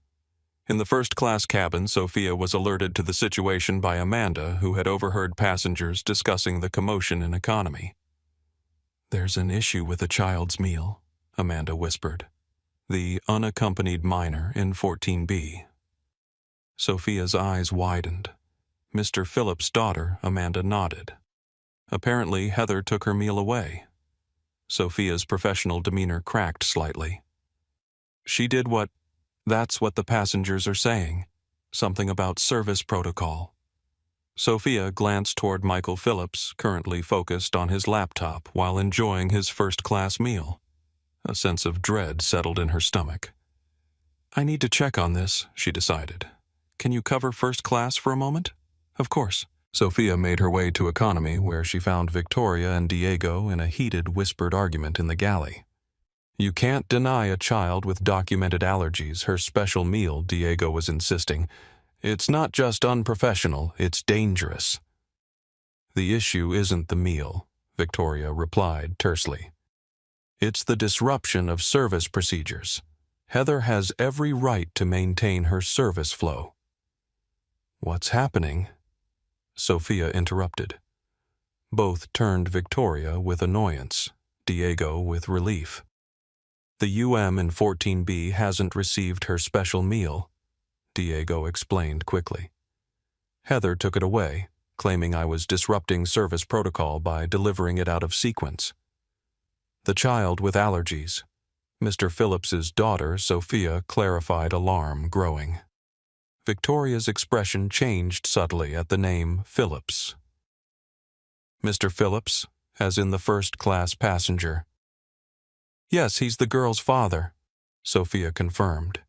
In the first-class cabin, Sophia was alerted to the situation by Amanda, who had overheard passengers discussing the commotion in economy. There's an issue with the child's meal, Amanda whispered. The unaccompanied minor in 14B. Sophia's eyes widened. Mr. Phillips' daughter, Amanda, nodded. Apparently, Heather took her meal away. Sophia's professional demeanor cracked slightly. She did what? That's what the passengers are saying. Something about service protocol. Sophia glanced toward Michael Phillips, currently focused on his laptop while enjoying his first-class meal. A sense of dread settled in her stomach. I need to check on this, she decided. Can you cover first class for a moment? Of course. Sophia made her way to economy, where she found Victoria and Diego in a heated, whispered argument in the galley. You can't deny a child with documented allergies her special meal, Diego was insisting. It's not just unprofessional, it's dangerous. The issue isn't the meal, Victoria replied tersely. It's the disruption of service procedures. Heather has every right to maintain her service flow. What's happening? Sophia interrupted. Both turned Victoria with annoyance, Diego with relief. The UM in 14B hasn't received her special meal, Diego explained quickly. Heather took it away, claiming I was disrupting service protocol by delivering it out of sequence. The child with allergies. Mr. Phillips's daughter, Sophia, clarified, alarm growing. Victoria's expression changed subtly at the name Phillips. Mr. Phillips, as in the first-class passenger. Yes, he's the girl's father, Sophia confirmed.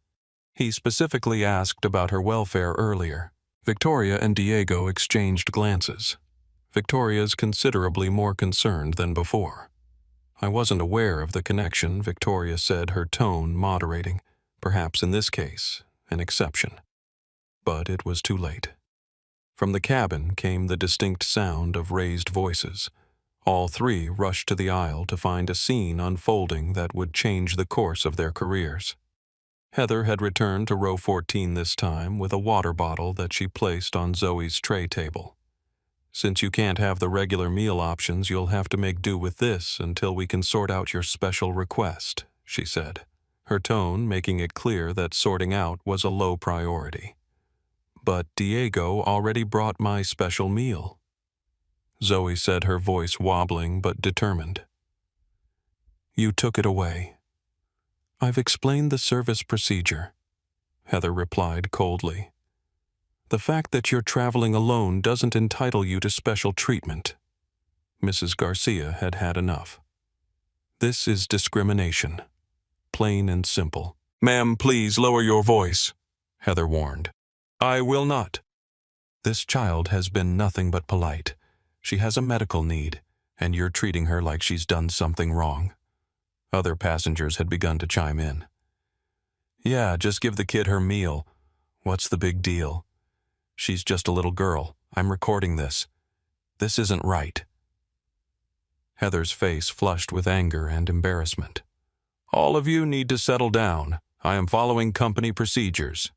He specifically asked about her welfare earlier. Victoria and Diego exchanged glances. Victoria's considerably more concerned than before. I wasn't aware of the connection, Victoria said, her tone moderating. Perhaps in this case, an exception. But it was too late. From the cabin came the distinct sound of raised voices. All three rushed to the aisle to find a scene unfolding that would change the course of their careers. Heather had returned to row 14 this time with a water bottle that she placed on Zoe's tray table. Since you can't have the regular meal options, you'll have to make do with this until we can sort out your special request, she said, her tone making it clear that sorting out was a low priority. But Diego already brought my special meal, Zoe said, her voice wobbling but determined. You took it away. I've explained the service procedure, Heather replied coldly. The fact that you're traveling alone doesn't entitle you to special treatment. Mrs. Garcia had had enough. This is discrimination. Plain and simple. Ma'am, please lower your voice, Heather warned. I will not. This child has been nothing but polite. She has a medical need, and you're treating her like she's done something wrong. Other passengers had begun to chime in. Yeah, just give the kid her meal. What's the big deal? She's just a little girl. I'm recording this. This isn't right. Heather's face flushed with anger and embarrassment. All of you need to settle down. I am following company procedures.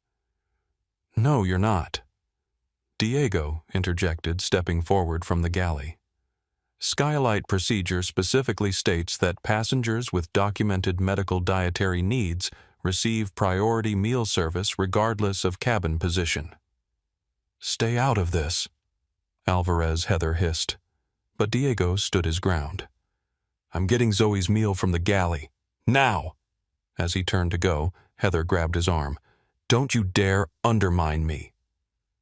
No, you're not. Diego interjected, stepping forward from the galley. SkyElite procedure specifically states that passengers with documented medical dietary needs receive priority meal service regardless of cabin position. Stay out of this, Alvarez Heather hissed, but Diego stood his ground. I'm getting Zoe's meal from the galley. Now! As he turned to go, Heather grabbed his arm. Don't you dare undermine me.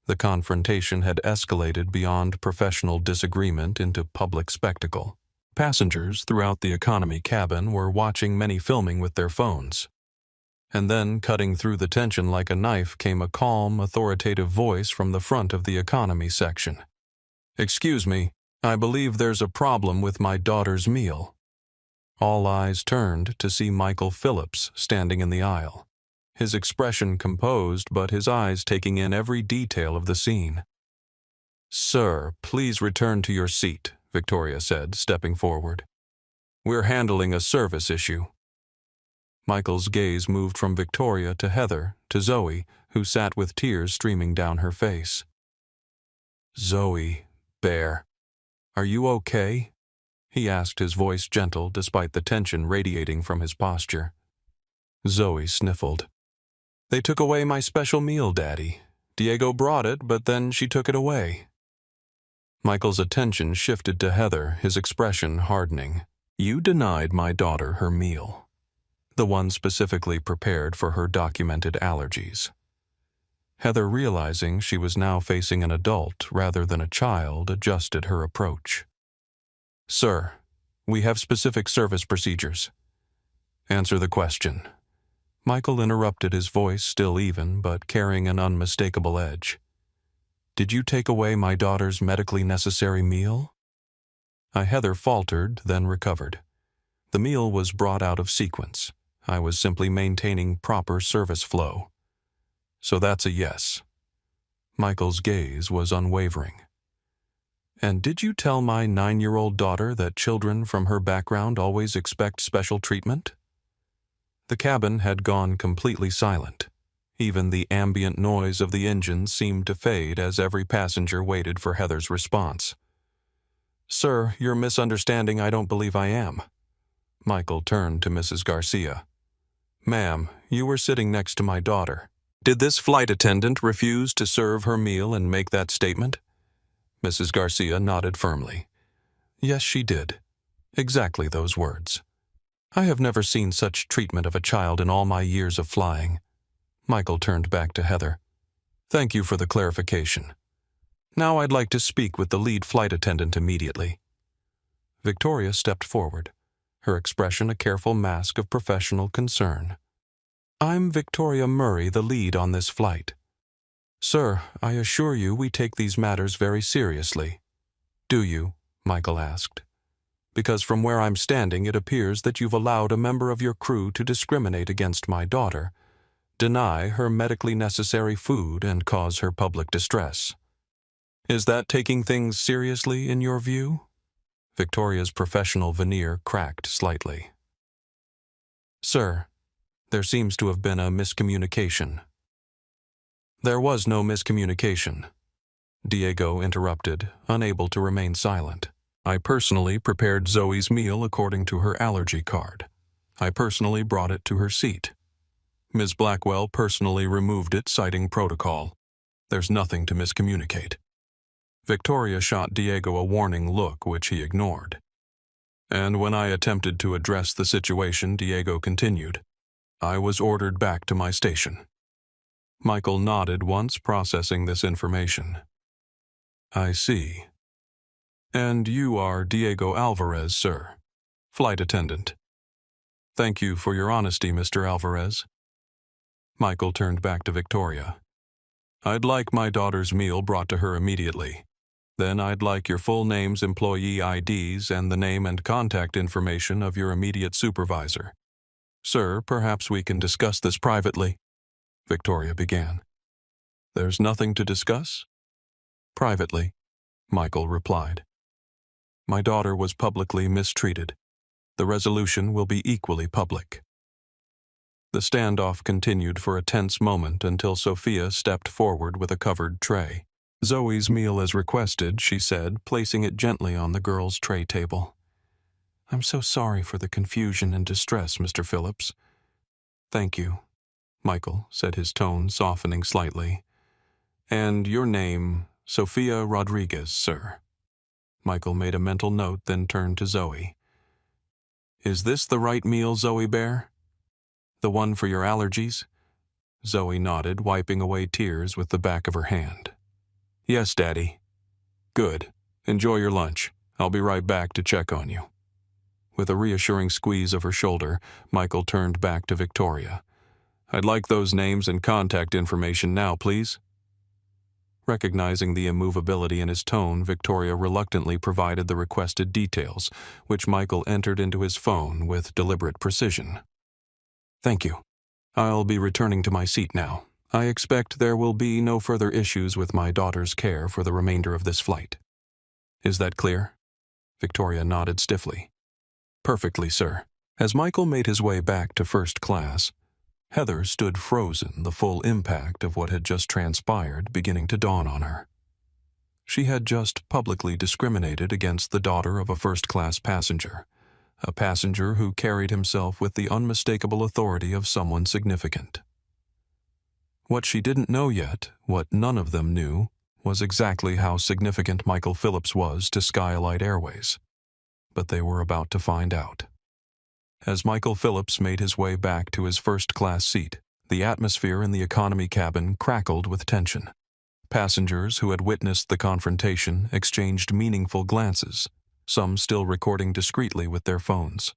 The confrontation had escalated beyond professional disagreement into public spectacle. Passengers throughout the economy cabin were watching many filming with their phones. And then, cutting through the tension like a knife, came a calm, authoritative voice from the front of the economy section. Excuse me, I believe there's a problem with my daughter's meal. All eyes turned to see Michael Phillips standing in the aisle, his expression composed but his eyes taking in every detail of the scene. Sir, please return to your seat, Victoria said, stepping forward. We're handling a service issue. Michael's gaze moved from Victoria to Heather to Zoe, who sat with tears streaming down her face. Zoe, Bear, are you okay? He asked, his voice gentle despite the tension radiating from his posture. Zoe sniffled. They took away my special meal, Daddy. Diego brought it, but then she took it away. Michael's attention shifted to Heather, his expression hardening. You denied my daughter her meal. The one specifically prepared for her documented allergies. Heather, realizing she was now facing an adult rather than a child, adjusted her approach. Sir, we have specific service procedures. Answer the question. Michael interrupted, his voice still even, but carrying an unmistakable edge. Did you take away my daughter's medically necessary meal? Heather faltered, then recovered. The meal was brought out of sequence. I was simply maintaining proper service flow. So that's a yes. Michael's gaze was unwavering. And did you tell my 9-year-old daughter that children from her background always expect special treatment? The cabin had gone completely silent. Even the ambient noise of the engines seemed to fade as every passenger waited for Heather's response. Sir, you're misunderstanding. I don't believe I am. Michael turned to Mrs. Garcia. Ma'am, you were sitting next to my daughter. Did this flight attendant refuse to serve her meal and make that statement? Mrs. Garcia nodded firmly. Yes, she did. Exactly those words. I have never seen such treatment of a child in all my years of flying. Michael turned back to Heather. Thank you for the clarification. Now I'd like to speak with the lead flight attendant immediately. Victoria stepped forward, her expression a careful mask of professional concern. I'm Victoria Murray, the lead on this flight. Sir, I assure you we take these matters very seriously. Do you? Michael asked. Because from where I'm standing it appears that you've allowed a member of your crew to discriminate against my daughter, deny her medically necessary food, and cause her public distress. Is that taking things seriously in your view? Victoria's professional veneer cracked slightly. Sir, there seems to have been a miscommunication. There was no miscommunication. Diego interrupted, unable to remain silent. I personally prepared Zoe's meal according to her allergy card. I personally brought it to her seat. Ms. Blackwell personally removed it, citing protocol. There's nothing to miscommunicate. Victoria shot Diego a warning look, which he ignored. And when I attempted to address the situation, Diego continued. I was ordered back to my station. Michael nodded once, processing this information. I see. And you are Diego Alvarez, sir, flight attendant. Thank you for your honesty, Mr. Alvarez. Michael turned back to Victoria. I'd like my daughter's meal brought to her immediately. Then I'd like your full names, employee IDs, and the name and contact information of your immediate supervisor. Sir, perhaps we can discuss this privately, Victoria began. There's nothing to discuss? Privately, Michael replied. My daughter was publicly mistreated. The resolution will be equally public. The standoff continued for a tense moment until Sophia stepped forward with a covered tray. Zoe's meal as requested, she said, placing it gently on the girl's tray table. I'm so sorry for the confusion and distress, Mr. Phillips. Thank you, Michael said, his tone softening slightly. And your name, Sophia Rodriguez, sir. Michael made a mental note, then turned to Zoe. Is this the right meal, Zoe Bear? The one for your allergies? Zoe nodded, wiping away tears with the back of her hand. Yes, Daddy. Good. Enjoy your lunch. I'll be right back to check on you. With a reassuring squeeze of her shoulder, Michael turned back to Victoria. I'd like those names and contact information now, please. Recognizing the immovability in his tone, Victoria reluctantly provided the requested details, which Michael entered into his phone with deliberate precision. Thank you. I'll be returning to my seat now. I expect there will be no further issues with my daughter's care for the remainder of this flight. Is that clear? Victoria nodded stiffly. Perfectly, sir. As Michael made his way back to first class, Heather stood frozen, the full impact of what had just transpired beginning to dawn on her. She had just publicly discriminated against the daughter of a first-class passenger, a passenger who carried himself with the unmistakable authority of someone significant. What she didn't know yet, what none of them knew, was exactly how significant Michael Phillips was to SkyElite Airways. But they were about to find out. As Michael Phillips made his way back to his first-class seat, the atmosphere in the economy cabin crackled with tension. Passengers who had witnessed the confrontation exchanged meaningful glances, some still recording discreetly with their phones.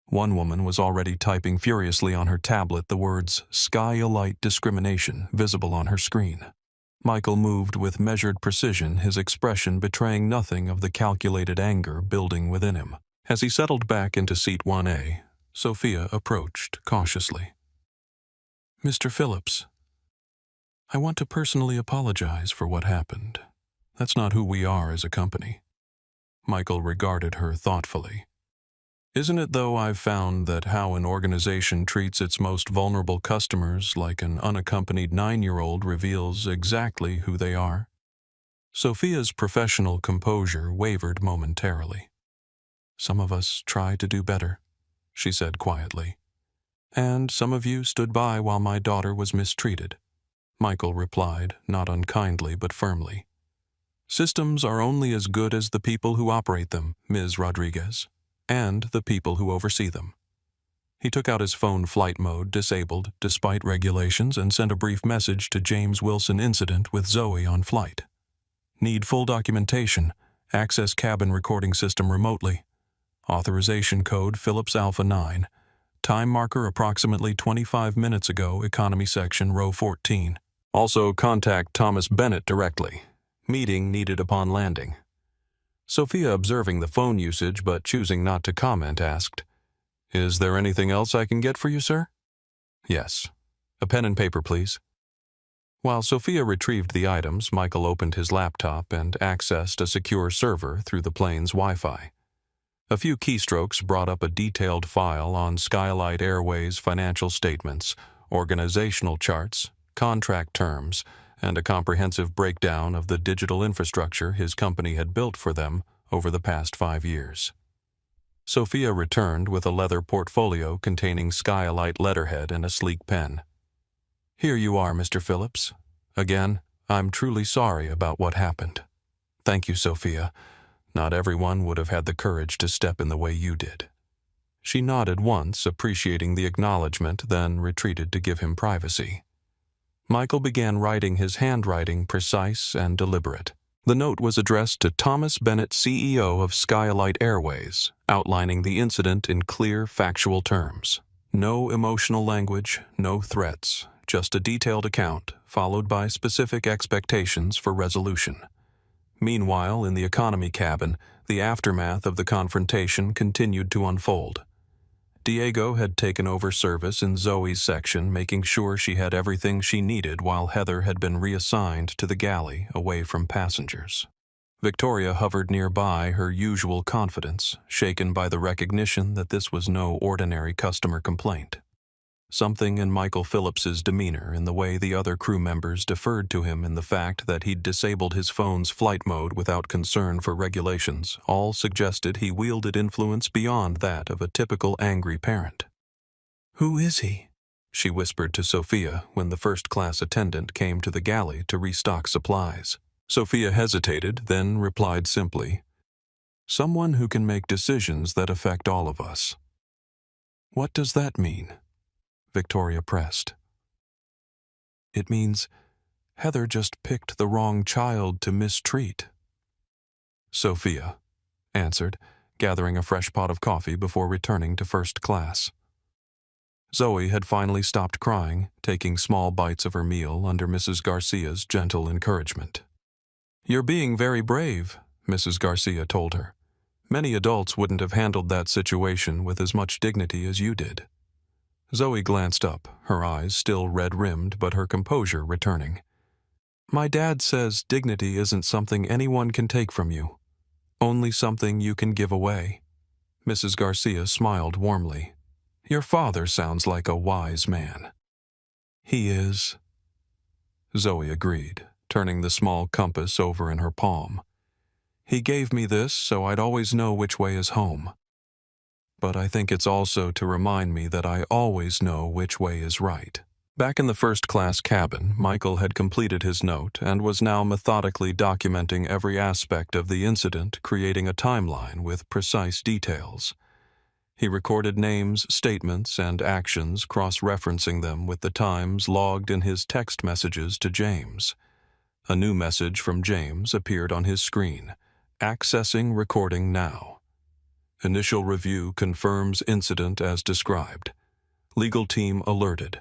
One woman was already typing furiously on her tablet the words SkyElite discrimination visible on her screen. Michael moved with measured precision, his expression betraying nothing of the calculated anger building within him. As he settled back into seat 1A, Sophia approached cautiously. Mr. Phillips, I want to personally apologize for what happened. That's not who we are as a company. Michael regarded her thoughtfully. Isn't it, though, I've found that how an organization treats its most vulnerable customers like an unaccompanied 9-year-old reveals exactly who they are? Sophia's professional composure wavered momentarily. Some of us try to do better, she said quietly. And some of you stood by while my daughter was mistreated, Michael replied, not unkindly but firmly. Systems are only as good as the people who operate them, Ms. Rodriguez, and the people who oversee them. He took out his phone flight mode, disabled despite regulations, and sent a brief message to James Wilson incident with Zoe on flight. Need full documentation. Access cabin recording system remotely. Authorization code Phillips Alpha 9. Time marker approximately 25 minutes ago, economy section, row 14. Also contact Thomas Bennett directly. Meeting needed upon landing. Sophia, observing the phone usage but choosing not to comment, asked, Is there anything else I can get for you, sir? Yes. A pen and paper, please. While Sophia retrieved the items, Michael opened his laptop and accessed a secure server through the plane's Wi-Fi. A few keystrokes brought up a detailed file on SkyElite Airways financial statements, organizational charts, contract terms, and a comprehensive breakdown of the digital infrastructure his company had built for them over the past 5 years. Sophia returned with a leather portfolio containing SkyElite letterhead and a sleek pen. Here you are, Mr. Phillips. Again, I'm truly sorry about what happened. Thank you, Sophia. Not everyone would have had the courage to step in the way you did. She nodded once, appreciating the acknowledgement, then retreated to give him privacy. Michael began writing, his handwriting precise and deliberate. The note was addressed to Thomas Bennett, CEO of SkyElite Airways, outlining the incident in clear, factual terms. No emotional language, no threats, just a detailed account, followed by specific expectations for resolution. Meanwhile, in the economy cabin, the aftermath of the confrontation continued to unfold. Diego had taken over service in Zoe's section, making sure she had everything she needed while Heather had been reassigned to the galley away from passengers. Victoria hovered nearby, her usual confidence, shaken by the recognition that this was no ordinary customer complaint. Something in Michael Phillips's demeanor, in the way the other crew members deferred to him, in the fact that he'd disabled his phone's flight mode without concern for regulations, all suggested he wielded influence beyond that of a typical angry parent. "Who is he?" she whispered to Sophia when the first-class attendant came to the galley to restock supplies. Sophia hesitated, then replied simply, "Someone who can make decisions that affect all of us." "What does that mean?" Victoria pressed. "It means Heather just picked the wrong child to mistreat." Sophia answered, gathering a fresh pot of coffee before returning to first class. Zoe had finally stopped crying, taking small bites of her meal under Mrs. Garcia's gentle encouragement. "You're being very brave," Mrs. Garcia told her. "Many adults wouldn't have handled that situation with as much dignity as you did." Zoe glanced up, her eyes still red-rimmed but her composure returning. "My dad says dignity isn't something anyone can take from you, only something you can give away." Mrs. Garcia smiled warmly. "Your father sounds like a wise man." "He is," Zoe agreed, turning the small compass over in her palm. "He gave me this so I'd always know which way is home. But I think it's also to remind me that I always know which way is right." Back in the first-class cabin, Michael had completed his note and was now methodically documenting every aspect of the incident, creating a timeline with precise details. He recorded names, statements, and actions, cross-referencing them with the times logged in his text messages to James. A new message from James appeared on his screen. "Accessing recording now. Initial review confirms incident as described. Legal team alerted.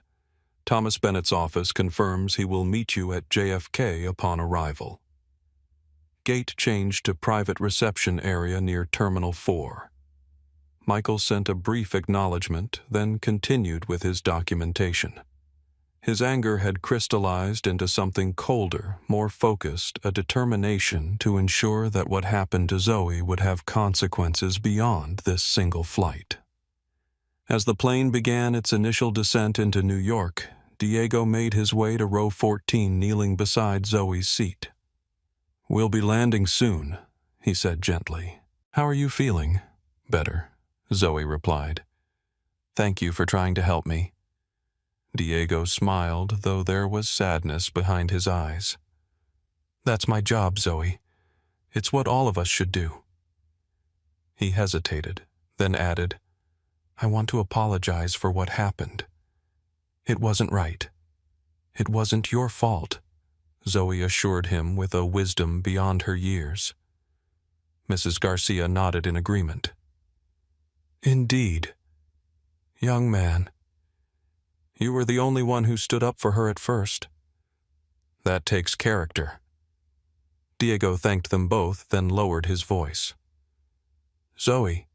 Thomas Bennett's office confirms he will meet you at JFK upon arrival. Gate changed to private reception area near Terminal 4. Michael sent a brief acknowledgement, then continued with his documentation. His anger had crystallized into something colder, more focused, a determination to ensure that what happened to Zoe would have consequences beyond this single flight. As the plane began its initial descent into New York, Diego made his way to row 14, kneeling beside Zoe's seat. "We'll be landing soon," he said gently. "How are you feeling?" "Better," Zoe replied. "Thank you for trying to help me." Diego smiled, though there was sadness behind his eyes. "That's my job, Zoe. It's what all of us should do." He hesitated, then added, "I want to apologize for what happened. It wasn't right. It wasn't your fault," Zoe assured him with a wisdom beyond her years. Mrs. Garcia nodded in agreement. "Indeed. Young man, you were the only one who stood up for her at first. That takes character." Diego thanked them both, then lowered his voice. "Zoe,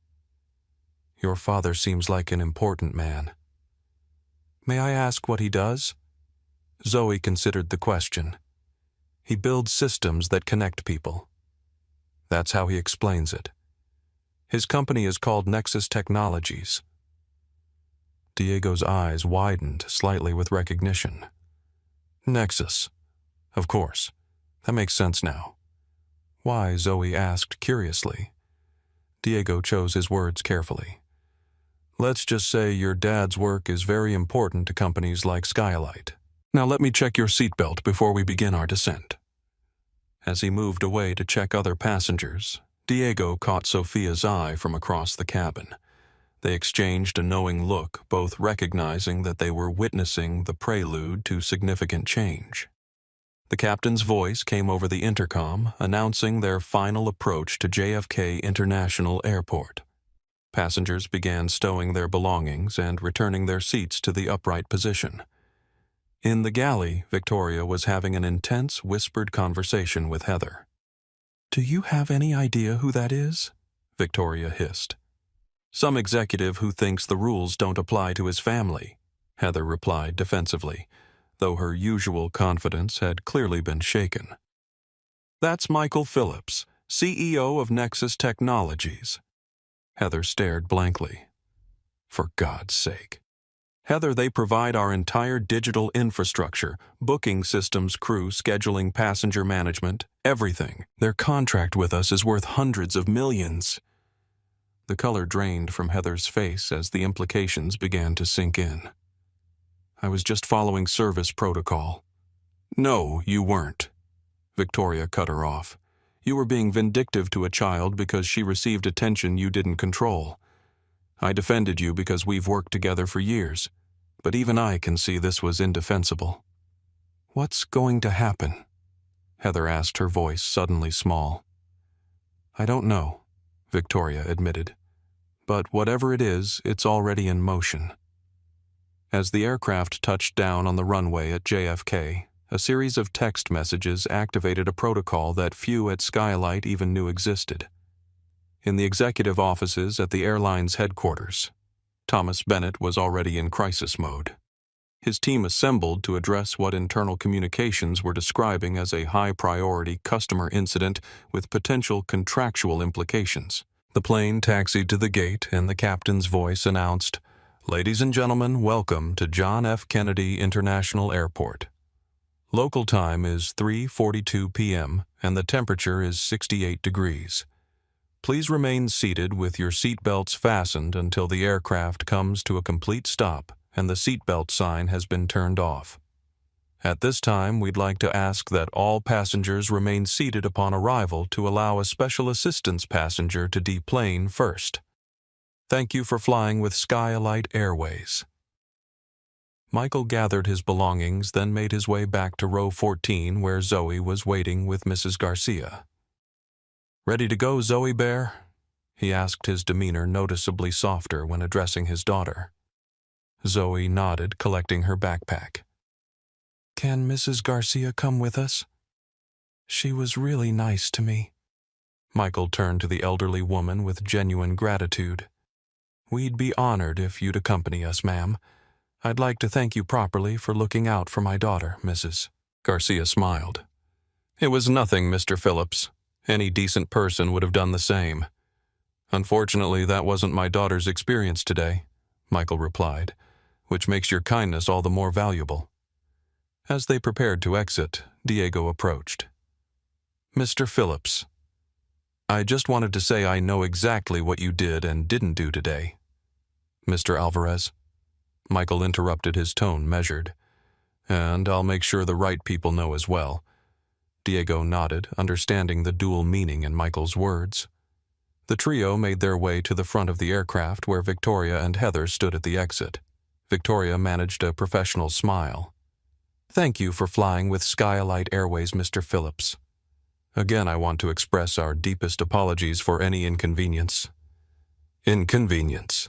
your father seems like an important man. May I ask what he does?" Zoe considered the question. "He builds systems that connect people. That's how he explains it. His company is called Nexus Technologies." Diego's eyes widened slightly with recognition. "Nexus. Of course. That makes sense now." "Why?" Zoe asked curiously. Diego chose his words carefully. "Let's just say your dad's work is very important to companies like SkyElite. Now let me check your seatbelt before we begin our descent." As he moved away to check other passengers, Diego caught Sophia's eye from across the cabin. They exchanged a knowing look, both recognizing that they were witnessing the prelude to significant change. The captain's voice came over the intercom, announcing their final approach to JFK International Airport. Passengers began stowing their belongings and returning their seats to the upright position. In the galley, Victoria was having an intense, whispered conversation with Heather. "Do you have any idea who that is?" Victoria hissed. "Some executive who thinks the rules don't apply to his family," Heather replied defensively, though her usual confidence had clearly been shaken. "That's Michael Phillips, CEO of Nexus Technologies." Heather stared blankly. "For God's sake." "Heather, they provide our entire digital infrastructure, booking systems, crew, scheduling, passenger management, everything. Their contract with us is worth hundreds of millions." The color drained from Heather's face as the implications began to sink in. "I was just following service protocol." "No, you weren't." Victoria cut her off. "You were being vindictive to a child because she received attention you didn't control. I defended you because we've worked together for years, but even I can see this was indefensible." "What's going to happen?" Heather asked, her voice suddenly small. "I don't know," Victoria admitted. "But whatever it is, it's already in motion." As the aircraft touched down on the runway at JFK, a series of text messages activated a protocol that few at SkyElite even knew existed. In the executive offices at the airline's headquarters, Thomas Bennett was already in crisis mode. His team assembled to address what internal communications were describing as a high-priority customer incident with potential contractual implications. The plane taxied to the gate, and the captain's voice announced, "Ladies and gentlemen, welcome to John F. Kennedy International Airport. Local time is 3:42 p.m., and the temperature is 68 degrees. Please remain seated with your seatbelts fastened until the aircraft comes to a complete stop and the seatbelt sign has been turned off. At this time, we'd like to ask that all passengers remain seated upon arrival to allow a special assistance passenger to deplane first. Thank you for flying with SkyElite Airways." Michael gathered his belongings, then made his way back to row 14 where Zoe was waiting with Mrs. Garcia. "Ready to go, Zoe Bear?" he asked, his demeanor noticeably softer when addressing his daughter. Zoe nodded, collecting her backpack. "Can Mrs. Garcia come with us? She was really nice to me." Michael turned to the elderly woman with genuine gratitude. "We'd be honored if you'd accompany us, ma'am. I'd like to thank you properly for looking out for my daughter, Mrs." Garcia smiled. "It was nothing, Mr. Phillips. Any decent person would have done the same. Unfortunately, that wasn't my daughter's experience today," Michael replied, "which makes your kindness all the more valuable." As they prepared to exit, Diego approached. "Mr. Phillips, I just wanted to say I know exactly what you did and didn't do today." "Mr. Alvarez?" Michael interrupted, his tone measured. "And I'll make sure the right people know as well." Diego nodded, understanding the dual meaning in Michael's words. The trio made their way to the front of the aircraft where Victoria and Heather stood at the exit. Victoria managed a professional smile. "Thank you for flying with SkyElite Airways, Mr. Phillips. Again, I want to express our deepest apologies for any inconvenience." "Inconvenience?"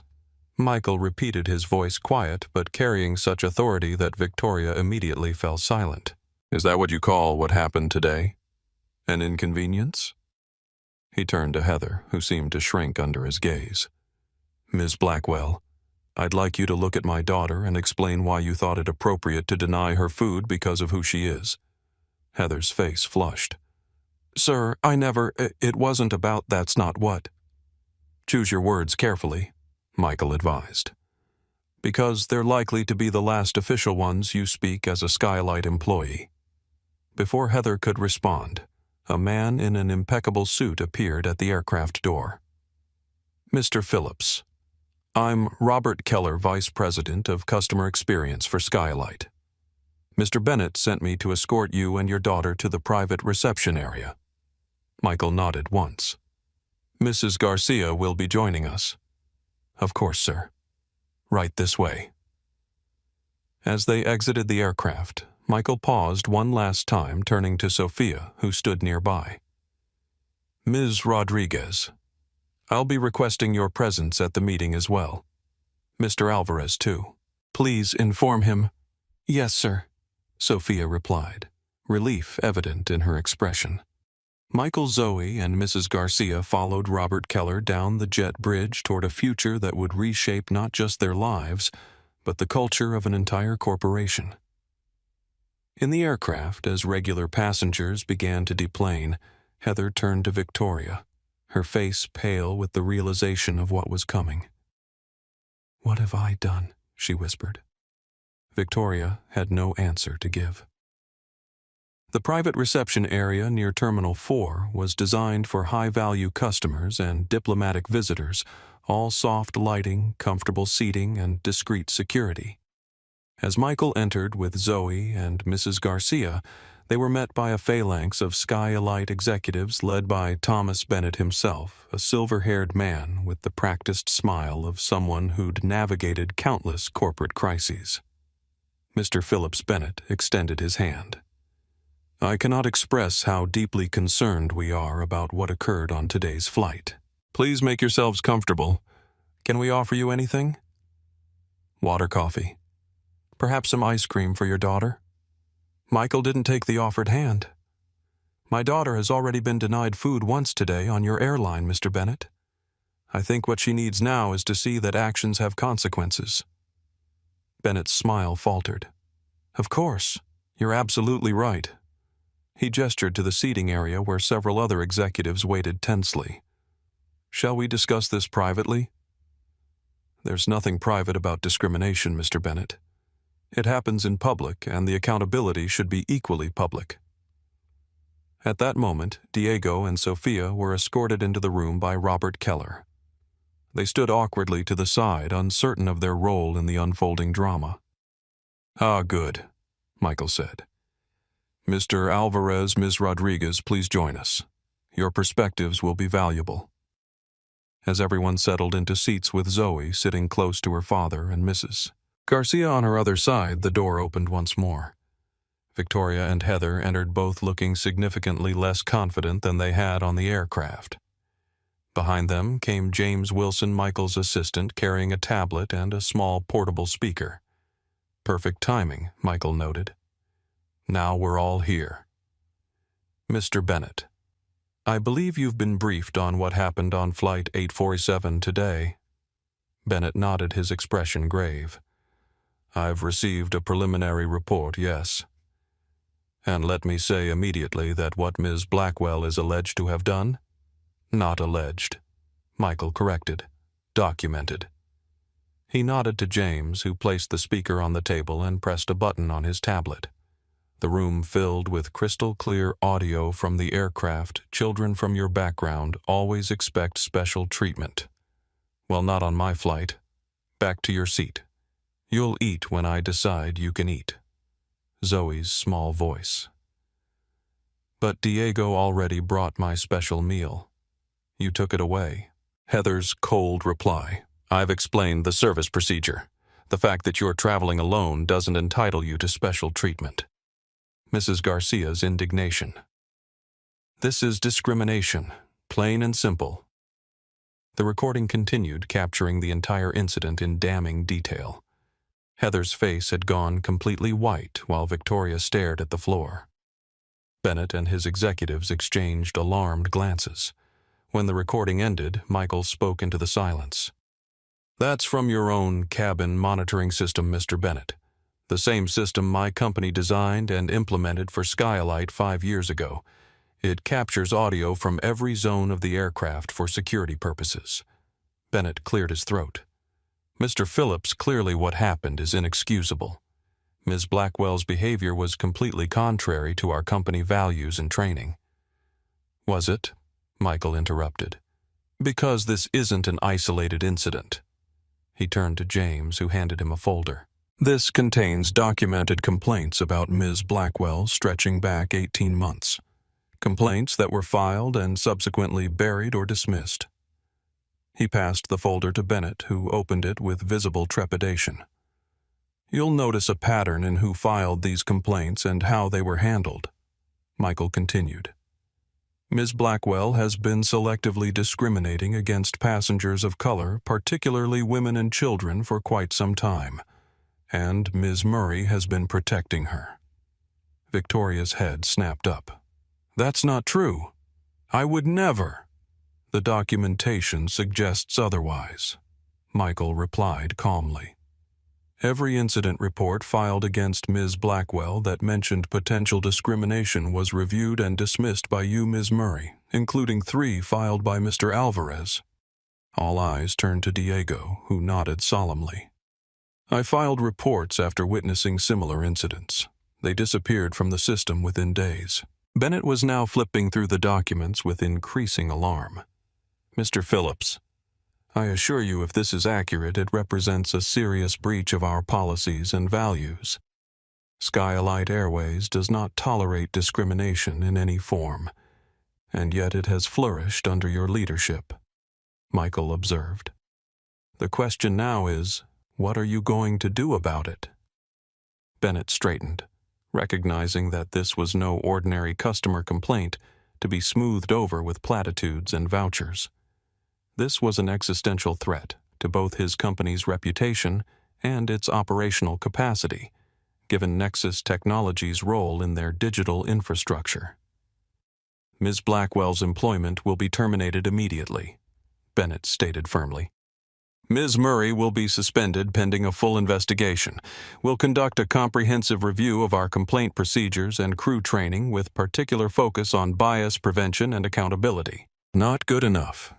Michael repeated, his voice quiet but carrying such authority that Victoria immediately fell silent. "Is that what you call what happened today? An inconvenience?" He turned to Heather, who seemed to shrink under his gaze. "Ms. Blackwell, I'd like you to look at my daughter and explain why you thought it appropriate to deny her food because of who she is." Heather's face flushed. "Sir, I never, it wasn't about that's not what." "Choose your words carefully," Michael advised, "because they're likely to be the last official ones you speak as a SkyElite employee." Before Heather could respond, a man in an impeccable suit appeared at the aircraft door. "Mr. Phillips, I'm Robert Keller, Vice President of Customer Experience for SkyElite. Mr. Bennett sent me to escort you and your daughter to the private reception area." Michael nodded once. "Mrs. Garcia will be joining us." Of course, sir. Right this way. As they exited the aircraft, Michael paused one last time, turning to Sophia, who stood nearby. Ms. Rodriguez, I'll be requesting your presence at the meeting as well. Mr. Alvarez, too. Please inform him. Yes, sir, Sophia replied, relief evident in her expression. Michael, Zoe, and Mrs. Garcia followed Robert Keller down the jet bridge toward a future that would reshape not just their lives, but the culture of an entire corporation. In the aircraft, as regular passengers began to deplane, Heather turned to Victoria, her face pale with the realization of what was coming. "What have I done?" she whispered. Victoria had no answer to give. The private reception area near Terminal 4 was designed for high-value customers and diplomatic visitors, all soft lighting, comfortable seating, and discreet security. As Michael entered with Zoe and Mrs. Garcia, they were met by a phalanx of SkyElite executives led by Thomas Bennett himself, a silver-haired man with the practiced smile of someone who'd navigated countless corporate crises. Mr. Phillips Bennett extended his hand. "I cannot express how deeply concerned we are about what occurred on today's flight. Please make yourselves comfortable. Can we offer you anything? Water, coffee. Perhaps some ice cream for your daughter?" Michael didn't take the offered hand. "My daughter has already been denied food once today on your airline, Mr. Bennett. I think what she needs now is to see that actions have consequences." Bennett's smile faltered. "Of course, you're absolutely right." He gestured to the seating area where several other executives waited tensely. "Shall we discuss this privately?" "There's nothing private about discrimination, Mr. Bennett. It happens in public, and the accountability should be equally public." At that moment, Diego and Sophia were escorted into the room by Robert Keller. They stood awkwardly to the side, uncertain of their role in the unfolding drama. "Ah, good," Michael said. "Mr. Alvarez, Ms. Rodriguez, please join us. Your perspectives will be valuable." As everyone settled into seats with Zoe sitting close to her father and Mrs. Garcia on her other side, the door opened once more. Victoria and Heather entered, both looking significantly less confident than they had on the aircraft. Behind them came James Wilson, Michael's assistant, carrying a tablet and a small portable speaker. Perfect timing, Michael noted. Now we're all here. "Mr. Bennett, I believe you've been briefed on what happened on Flight 847 today." Bennett nodded, his expression grave. "I've received a preliminary report, yes. And let me say immediately that what Ms. Blackwell is alleged to have done? Not alleged," Michael corrected. "Documented." He nodded to James, who placed the speaker on the table and pressed a button on his tablet. The room filled with crystal-clear audio from the aircraft. "Children from your background always expect special treatment. Well, not on my flight. Back to your seat. You'll eat when I decide you can eat." Zoe's small voice. "But Diego already brought my special meal. You took it away." Heather's cold reply. "I've explained the service procedure. The fact that you're traveling alone doesn't entitle you to special treatment." Mrs. Garcia's indignation. "This is discrimination, plain and simple." The recording continued, capturing the entire incident in damning detail. Heather's face had gone completely white while Victoria stared at the floor. Bennett and his executives exchanged alarmed glances. When the recording ended, Michael spoke into the silence. "That's from your own cabin monitoring system, Mr. Bennett. The same system my company designed and implemented for SkyElite 5 years ago. It captures audio from every zone of the aircraft for security purposes." Bennett cleared his throat. "Mr. Phillips, clearly what happened is inexcusable. Ms. Blackwell's behavior was completely contrary to our company values and training." "Was it?" Michael interrupted. "Because this isn't an isolated incident." He turned to James, who handed him a folder. "This contains documented complaints about Ms. Blackwell stretching back 18 months. Complaints that were filed and subsequently buried or dismissed." He passed the folder to Bennett, who opened it with visible trepidation. "You'll notice a pattern in who filed these complaints and how they were handled," Michael continued. "Ms. Blackwell has been selectively discriminating against passengers of color, particularly women and children, for quite some time, and Ms. Murray has been protecting her." Victoria's head snapped up. "That's not true. I would never." "The documentation suggests otherwise," Michael replied calmly. "Every incident report filed against Ms. Blackwell that mentioned potential discrimination was reviewed and dismissed by you, Ms. Murray, including 3 filed by Mr. Alvarez." All eyes turned to Diego, who nodded solemnly. "I filed reports after witnessing similar incidents. They disappeared from the system within days." Bennett was now flipping through the documents with increasing alarm. "Mr. Phillips, I assure you if this is accurate, it represents a serious breach of our policies and values. SkyElite Airways does not tolerate discrimination in any form, and yet it has flourished under your leadership," Michael observed. "The question now is, what are you going to do about it?" Bennett straightened, recognizing that this was no ordinary customer complaint to be smoothed over with platitudes and vouchers. This was an existential threat to both his company's reputation and its operational capacity, given Nexus Technologies' role in their digital infrastructure. "Ms. Blackwell's employment will be terminated immediately," Bennett stated firmly. "Ms. Murray will be suspended pending a full investigation. We'll conduct a comprehensive review of our complaint procedures and crew training with particular focus on bias prevention and accountability." "Not good enough,"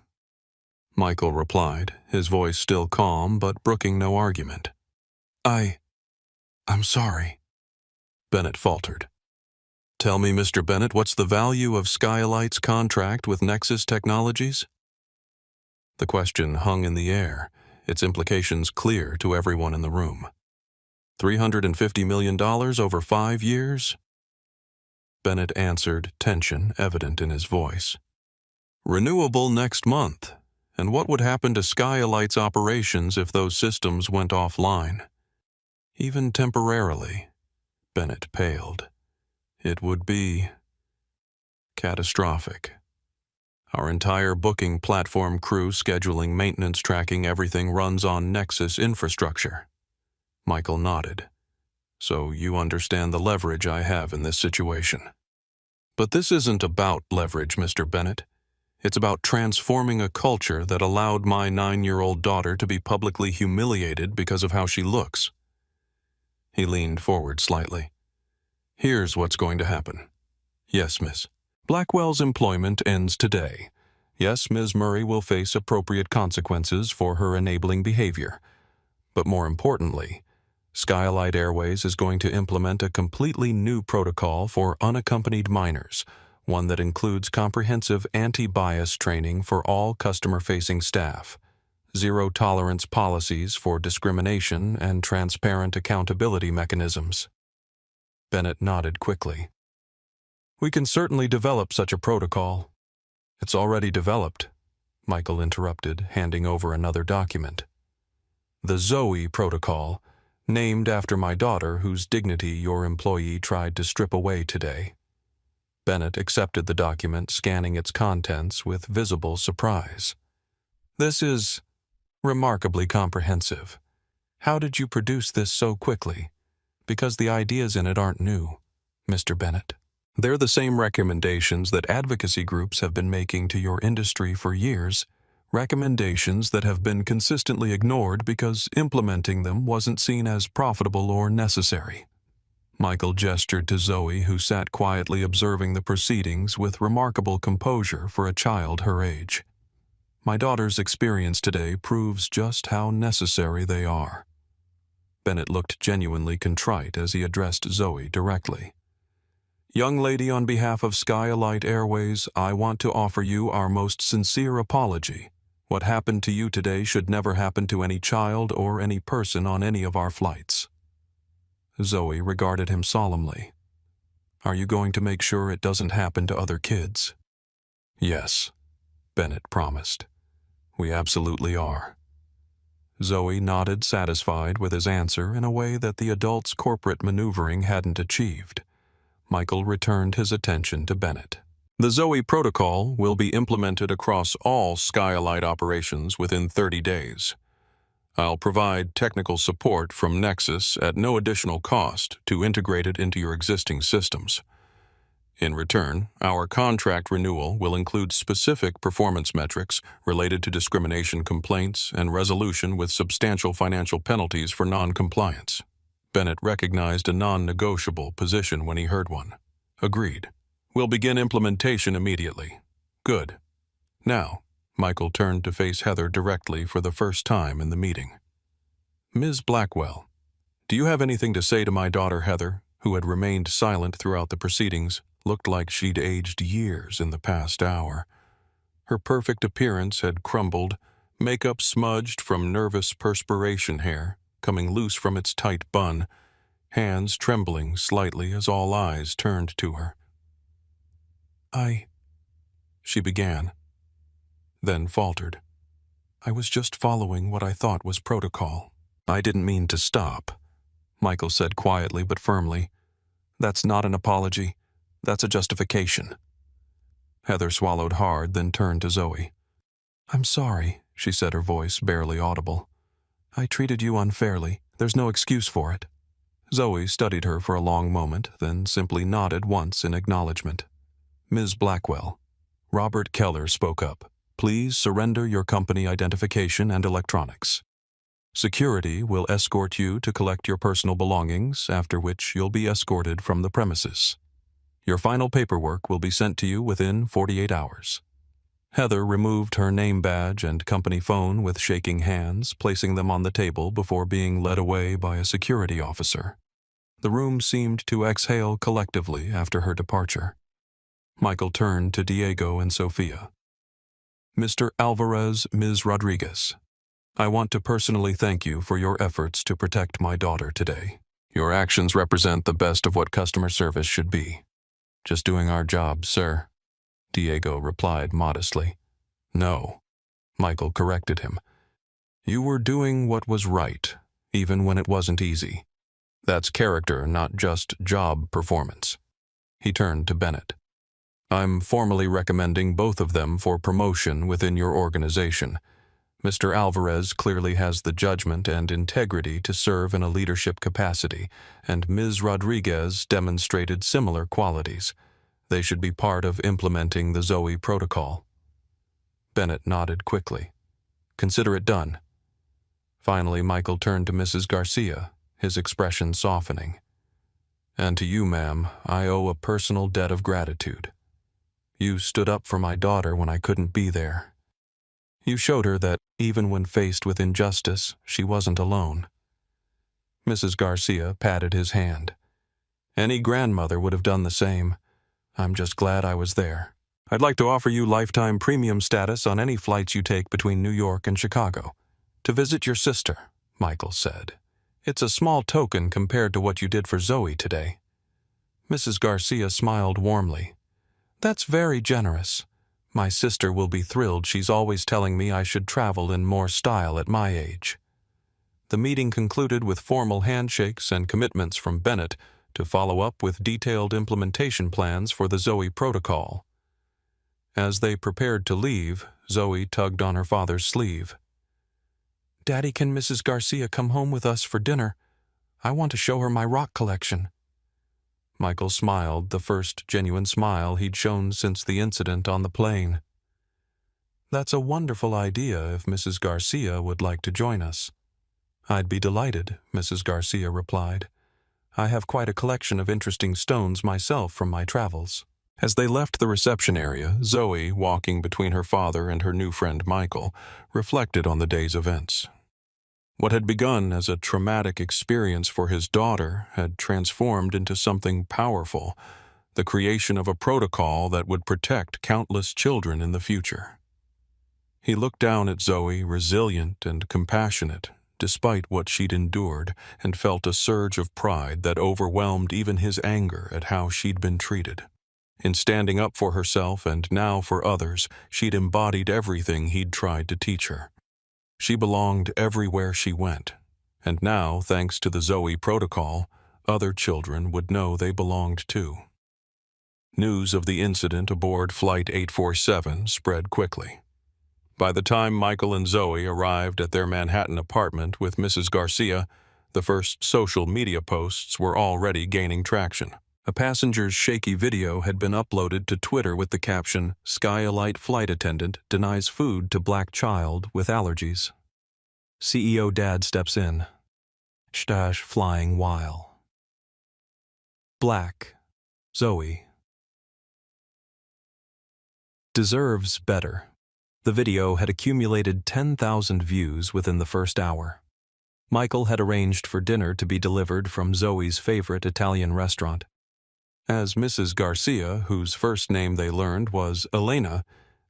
Michael replied, his voice still calm but brooking no argument. I'm sorry," Bennett faltered. "Tell me, Mr. Bennett, what's the value of SkyElite's contract with Nexus Technologies?" The question hung in the air, its implications clear to everyone in the room. $350 million over 5 years? Bennett answered, tension evident in his voice. "Renewable next month. And what would happen to SkyElite's operations if those systems went offline?" "Even temporarily," Bennett paled. "It would be catastrophic. Our entire booking platform crew, scheduling, maintenance, tracking, everything runs on Nexus infrastructure." Michael nodded. "So you understand the leverage I have in this situation." "But this isn't about leverage, Mr. Bennett. It's about transforming a culture that allowed my 9-year-old daughter to be publicly humiliated because of how she looks." He leaned forward slightly. "Here's what's going to happen. Yes, Miss Blackwell's employment ends today. Yes, Ms. Murray will face appropriate consequences for her enabling behavior. But more importantly, SkyElite Airways is going to implement a completely new protocol for unaccompanied minors, one that includes comprehensive anti-bias training for all customer-facing staff, zero-tolerance policies for discrimination, and transparent accountability mechanisms." Bennett nodded quickly. "We can certainly develop such a protocol." "It's already developed," Michael interrupted, handing over another document. "The Zoe Protocol, named after my daughter whose dignity your employee tried to strip away today." Bennett accepted the document, scanning its contents with visible surprise. "This is remarkably comprehensive. How did you produce this so quickly? Because the ideas in it aren't new, Mr. Bennett. They're the same recommendations that advocacy groups have been making to your industry for years, recommendations that have been consistently ignored because implementing them wasn't seen as profitable or necessary." Michael gestured to Zoe, who sat quietly observing the proceedings with remarkable composure for a child her age. "My daughter's experience today proves just how necessary they are." Bennett looked genuinely contrite as he addressed Zoe directly. "Young lady, on behalf of SkyElite Airways, I want to offer you our most sincere apology. What happened to you today should never happen to any child or any person on any of our flights." Zoe regarded him solemnly. "Are you going to make sure it doesn't happen to other kids?" "Yes," Bennett promised. We absolutely are. Zoe nodded, satisfied with his answer in a way that the adult's corporate maneuvering hadn't achieved. Michael returned his attention to Bennett. The Zoe Protocol will be implemented across all SkyElite operations within 30 days. I'll provide technical support from Nexus at no additional cost to integrate it into your existing systems. In return, our contract renewal will include specific performance metrics related to discrimination complaints and resolution with substantial financial penalties for non-compliance. Bennett recognized a non-negotiable position when he heard one. Agreed. We'll begin implementation immediately. Good. Now, Michael turned to face Heather directly for the first time in the meeting. Ms. Blackwell, do you have anything to say to my daughter Heather, who had remained silent throughout the proceedings? Looked like she'd aged years in the past hour. Her perfect appearance had crumbled, makeup smudged from nervous perspiration hair, coming loose from its tight bun, hands trembling slightly as all eyes turned to her. She began, then faltered. I was just following what I thought was protocol. I didn't mean to stop, Michael said quietly but firmly. That's not an apology. That's a justification. Heather swallowed hard, then turned to Zoe. I'm sorry, she said, her voice barely audible. I treated you unfairly. There's no excuse for it. Zoe studied her for a long moment, then simply nodded once in acknowledgement. Ms. Blackwell, Robert Keller spoke up. Please surrender your company identification and electronics. Security will escort you to collect your personal belongings, after which you'll be escorted from the premises. Your final paperwork will be sent to you within 48 hours. Heather removed her name badge and company phone with shaking hands, placing them on the table before being led away by a security officer. The room seemed to exhale collectively after her departure. Michael turned to Diego and Sophia. Mr. Alvarez, Ms. Rodriguez, I want to personally thank you for your efforts to protect my daughter today. Your actions represent the best of what customer service should be. Just doing our job, sir, Diego replied modestly. No, Michael corrected him. You were doing what was right, even when it wasn't easy. That's character, not just job performance. He turned to Bennett. I'm formally recommending both of them for promotion within your organization. Mr. Alvarez clearly has the judgment and integrity to serve in a leadership capacity, and Ms. Rodriguez demonstrated similar qualities. They should be part of implementing the Zoe Protocol. Bennett nodded quickly. Consider it done. Finally, Michael turned to Mrs. Garcia, his expression softening. And to you, ma'am, I owe a personal debt of gratitude. You stood up for my daughter when I couldn't be there. You showed her that, even when faced with injustice, she wasn't alone. Mrs. Garcia patted his hand. Any grandmother would have done the same. I'm just glad I was there. I'd like to offer you lifetime premium status on any flights you take between New York and Chicago. To visit your sister, Michael said. It's a small token compared to what you did for Zoe today. Mrs. Garcia smiled warmly. That's very generous. My sister will be thrilled. She's always telling me I should travel in more style at my age. The meeting concluded with formal handshakes and commitments from Bennett to follow up with detailed implementation plans for the Zoe Protocol. As they prepared to leave, Zoe tugged on her father's sleeve. Daddy, can Mrs. Garcia come home with us for dinner? I want to show her my rock collection. Michael smiled, the first genuine smile he'd shown since the incident on the plane. That's a wonderful idea if Mrs. Garcia would like to join us. I'd be delighted, Mrs. Garcia replied. I have quite a collection of interesting stones myself from my travels. As they left the reception area, Zoe, walking between her father and her new friend Michael, reflected on the day's events. What had begun as a traumatic experience for his daughter had transformed into something powerful, the creation of a protocol that would protect countless children in the future. He looked down at Zoe, resilient and compassionate, despite what she'd endured, and felt a surge of pride that overwhelmed even his anger at how she'd been treated. In standing up for herself and now for others, she'd embodied everything he'd tried to teach her. She belonged everywhere she went, and now, thanks to the Zoe Protocol, other children would know they belonged too. News of the incident aboard Flight 847 spread quickly. By the time Michael and Zoe arrived at their Manhattan apartment with Mrs. Garcia, the first social media posts were already gaining traction. A passenger's shaky video had been uploaded to Twitter with the caption, "SkyElite Flight Attendant Denies Food to Black Child with Allergies. CEO Dad Steps In. Stash Flying While." Black. Zoe. Deserves better. The video had accumulated 10,000 views within the first hour. Michael had arranged for dinner to be delivered from Zoe's favorite Italian restaurant. As Mrs. Garcia, whose first name they learned was Elena,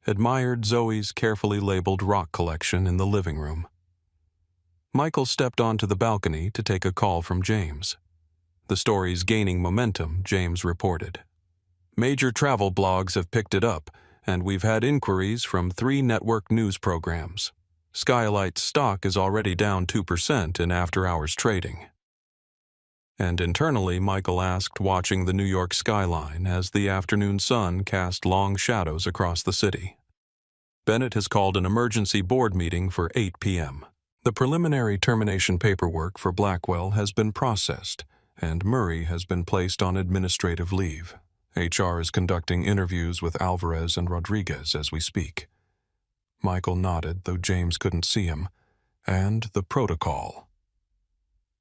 admired Zoe's carefully labeled rock collection in the living room. Michael stepped onto the balcony to take a call from James. The story's gaining momentum, James reported. Major travel blogs have picked it up, and we've had inquiries from 3 network news programs. SkyElite's stock is already down 2% in after-hours trading. And internally, Michael asked, watching the New York skyline as the afternoon sun cast long shadows across the city. Bennett has called an emergency board meeting for 8 p.m. The preliminary termination paperwork for Blackwell has been processed, and Murray has been placed on administrative leave. HR is conducting interviews with Alvarez and Rodriguez as we speak. Michael nodded, though James couldn't see him. And the protocol.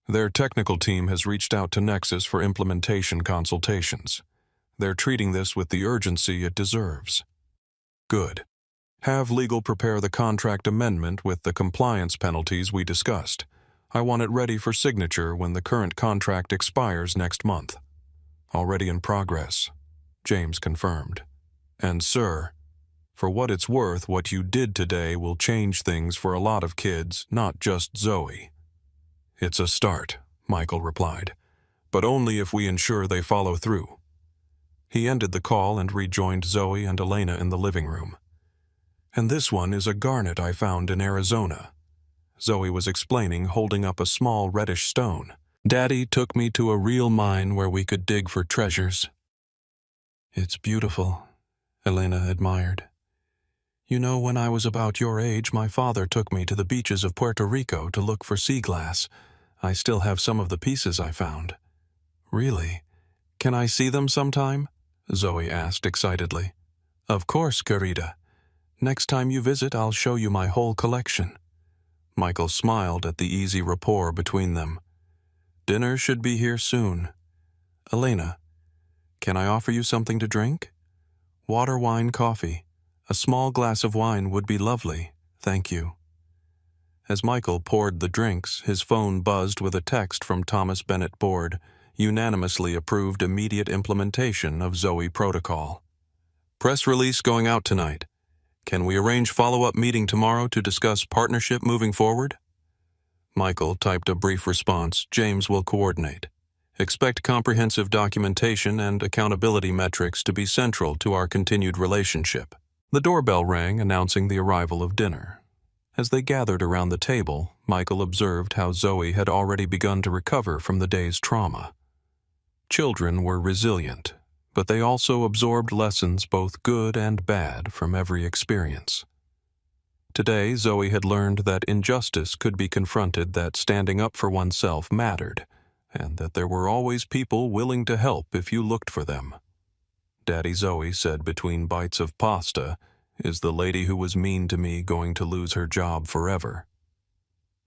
Their technical team has reached out to Nexus for implementation consultations. They're treating this with the urgency it deserves. Good. Have legal prepare the contract amendment with the compliance penalties we discussed. I want it ready for signature when the current contract expires next month. Already in progress, James confirmed. And sir, for what it's worth, what you did today will change things for a lot of kids, not just Zoe. It's a start, Michael replied, but only if we ensure they follow through. He ended the call and rejoined Zoe and Elena in the living room. And this one is a garnet I found in Arizona, Zoe was explaining, holding up a small reddish stone. Daddy took me to a real mine where we could dig for treasures. It's beautiful, Elena admired. You know, when I was about your age, my father took me to the beaches of Puerto Rico to look for sea glass. I still have some of the pieces I found. Really? Can I see them sometime? Zoe asked excitedly. Of course, querida. Next time you visit, I'll show you my whole collection. Michael smiled at the easy rapport between them. Dinner should be here soon. Elena, can I offer you something to drink? Water, wine, coffee. A small glass of wine would be lovely, thank you. As Michael poured the drinks, his phone buzzed with a text from Thomas Bennett Board, unanimously approved immediate implementation of Zoe Protocol. Press release going out tonight. Can we arrange follow-up meeting tomorrow to discuss partnership moving forward? Michael typed a brief response. James will coordinate. Expect comprehensive documentation and accountability metrics to be central to our continued relationship. The doorbell rang, announcing the arrival of dinner. As they gathered around the table, Michael observed how Zoe had already begun to recover from the day's trauma. Children were resilient, but they also absorbed lessons both good and bad from every experience. Today, Zoe had learned that injustice could be confronted, that standing up for oneself mattered, and that there were always people willing to help if you looked for them. Daddy Zoe said between bites of pasta, "Is the lady who was mean to me going to lose her job forever?"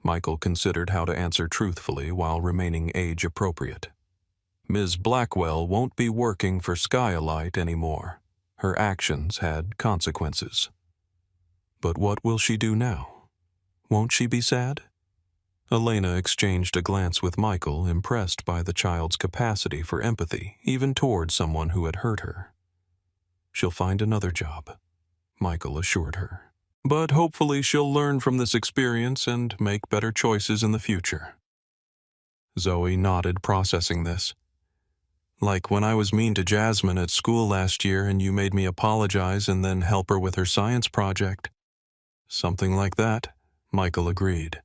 Michael considered how to answer truthfully while remaining age-appropriate. Ms. Blackwell won't be working for SkyElite anymore. Her actions had consequences. But what will she do now? Won't she be sad? Elena exchanged a glance with Michael, impressed by the child's capacity for empathy, even toward someone who had hurt her. She'll find another job, Michael assured her. But hopefully she'll learn from this experience and make better choices in the future. Zoe nodded, processing this. Like when I was mean to Jasmine at school last year and you made me apologize and then help her with her science project. Something like that, Michael agreed.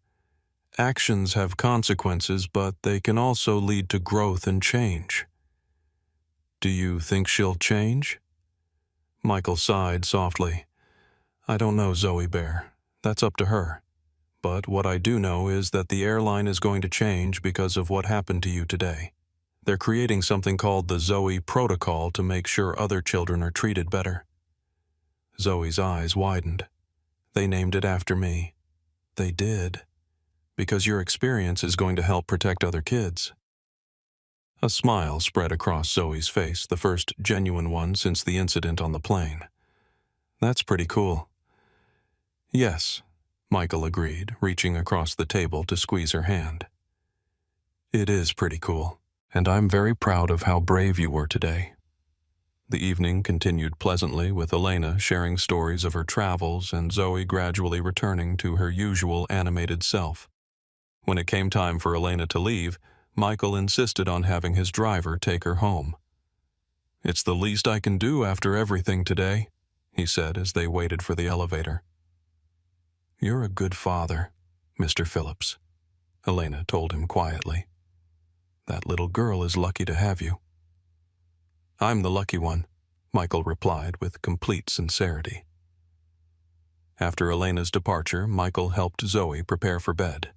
Actions have consequences, but they can also lead to growth and change. Do you think she'll change? Michael sighed softly. I don't know, Zoe Bear. That's up to her. But what I do know is that the airline is going to change because of what happened to you today. They're creating something called the Zoe Protocol to make sure other children are treated better. Zoe's eyes widened. They named it after me. They did. Because your experience is going to help protect other kids. A smile spread across Zoe's face, the first genuine one since the incident on the plane. That's pretty cool. Yes, Michael agreed, reaching across the table to squeeze her hand. It is pretty cool, and I'm very proud of how brave you were today. The evening continued pleasantly with Elena sharing stories of her travels and Zoe gradually returning to her usual animated self. When it came time for Elena to leave, Michael insisted on having his driver take her home. It's the least I can do after everything today, he said as they waited for the elevator. You're a good father, Mr. Phillips, Elena told him quietly. That little girl is lucky to have you. I'm the lucky one, Michael replied with complete sincerity. After Elena's departure, Michael helped Zoe prepare for bed.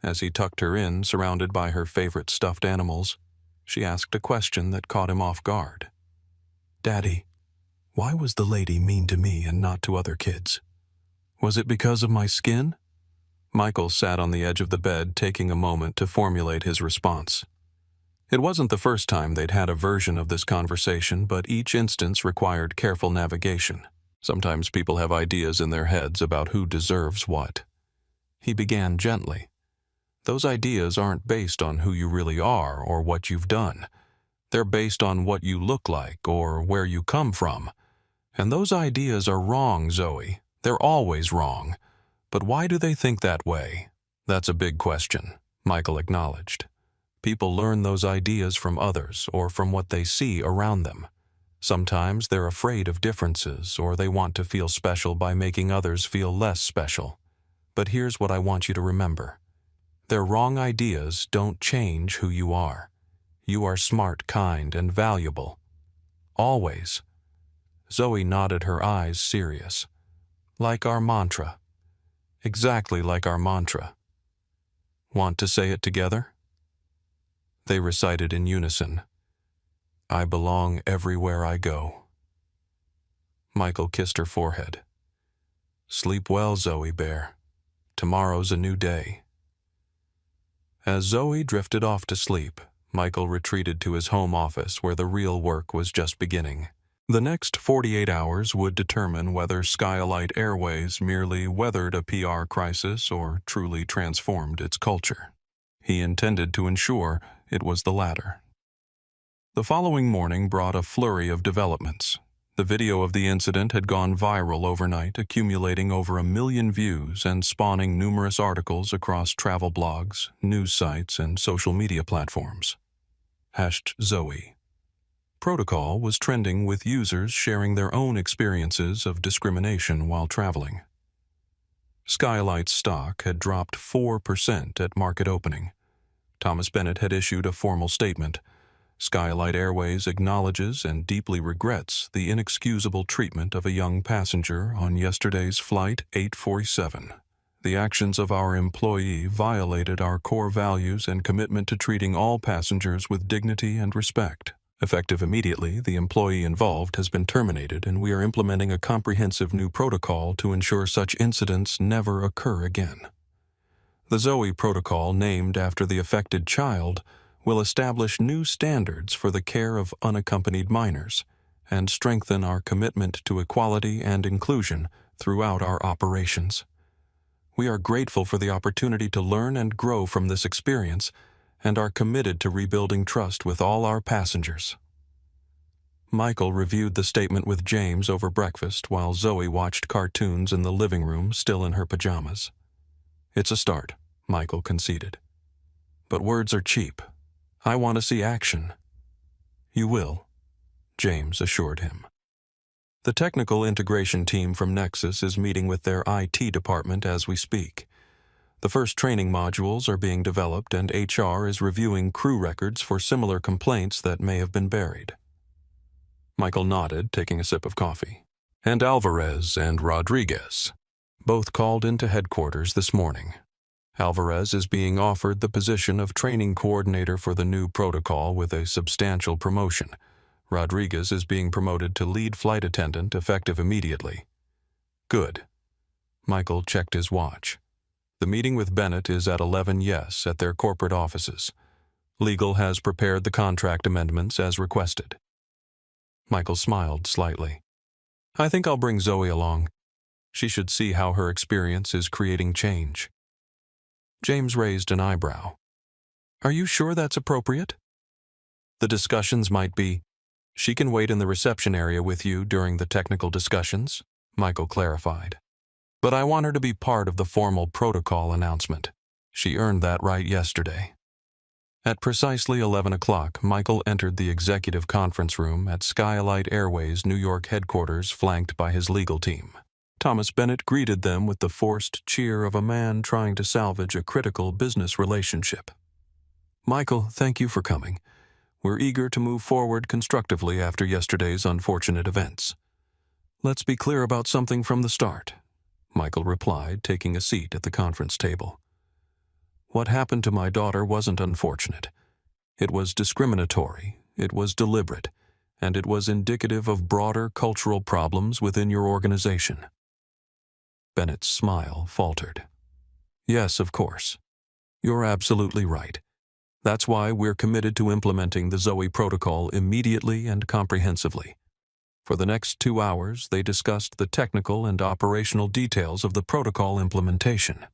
As he tucked her in, surrounded by her favorite stuffed animals, she asked a question that caught him off guard. Daddy, why was the lady mean to me and not to other kids? Was it because of my skin? Michael sat on the edge of the bed, taking a moment to formulate his response. It wasn't the first time they'd had a version of this conversation, but each instance required careful navigation. Sometimes people have ideas in their heads about who deserves what. He began gently. Those ideas aren't based on who you really are or what you've done. They're based on what you look like or where you come from. And those ideas are wrong, Zoe. They're always wrong. But why do they think that way? That's a big question, Michael acknowledged. People learn those ideas from others or from what they see around them. Sometimes they're afraid of differences or they want to feel special by making others feel less special. But here's what I want you to remember. Their wrong ideas don't change who you are. You are smart, kind, and valuable. Always. Zoe nodded, her eyes serious. Like our mantra. Exactly like our mantra. Want to say it together? They recited in unison. I belong everywhere I go. Michael kissed her forehead. Sleep well, Zoe Bear. Tomorrow's a new day. As Zoe drifted off to sleep, Michael retreated to his home office where the real work was just beginning. The next 48 hours would determine whether SkyElite Airways merely weathered a PR crisis or truly transformed its culture. He intended to ensure it was the latter. The following morning brought a flurry of developments. The video of the incident had gone viral overnight, accumulating over 1 million views and spawning numerous articles across travel blogs, news sites, and social media platforms. #Zoe Protocol was trending with users sharing their own experiences of discrimination while traveling. SkyElite's stock had dropped 4% at market opening. Thomas Bennett had issued a formal statement. SkyElite Airways acknowledges and deeply regrets the inexcusable treatment of a young passenger on yesterday's Flight 847. The actions of our employee violated our core values and commitment to treating all passengers with dignity and respect. Effective immediately, the employee involved has been terminated, and we are implementing a comprehensive new protocol to ensure such incidents never occur again. The Zoe Protocol, named after the affected child, will establish new standards for the care of unaccompanied minors and strengthen our commitment to equality and inclusion throughout our operations. We are grateful for the opportunity to learn and grow from this experience and are committed to rebuilding trust with all our passengers. Michael reviewed the statement with James over breakfast while Zoe watched cartoons in the living room, still in her pajamas. It's a start, Michael conceded. But words are cheap. I want to see action. You will, James assured him. The technical integration team from Nexus is meeting with their IT department as we speak. The first training modules are being developed, and HR is reviewing crew records for similar complaints that may have been buried. Michael nodded, taking a sip of coffee. And Alvarez and Rodriguez, both called into headquarters this morning. Alvarez is being offered the position of training coordinator for the new protocol with a substantial promotion. Rodriguez is being promoted to lead flight attendant effective immediately. Good. Michael checked his watch. The meeting with Bennett is at 11 yes at their corporate offices. Legal has prepared the contract amendments as requested. Michael smiled slightly. I think I'll bring Zoe along. She should see how her experience is creating change. James raised an eyebrow. Are you sure that's appropriate? The discussions might be, she can wait in the reception area with you during the technical discussions, Michael clarified. But I want her to be part of the formal protocol announcement. She earned that right yesterday. At precisely 11 o'clock, Michael entered the executive conference room at SkyElite Airways New York headquarters, flanked by his legal team. Thomas Bennett greeted them with the forced cheer of a man trying to salvage a critical business relationship. Michael, thank you for coming. We're eager to move forward constructively after yesterday's unfortunate events. Let's be clear about something from the start, Michael replied, taking a seat at the conference table. What happened to my daughter wasn't unfortunate. It was discriminatory, it was deliberate, and it was indicative of broader cultural problems within your organization. Bennett's smile faltered. Yes, of course. You're absolutely right. That's why we're committed to implementing the Zoe Protocol immediately and comprehensively. For the next 2 hours, they discussed the technical and operational details of the protocol implementation.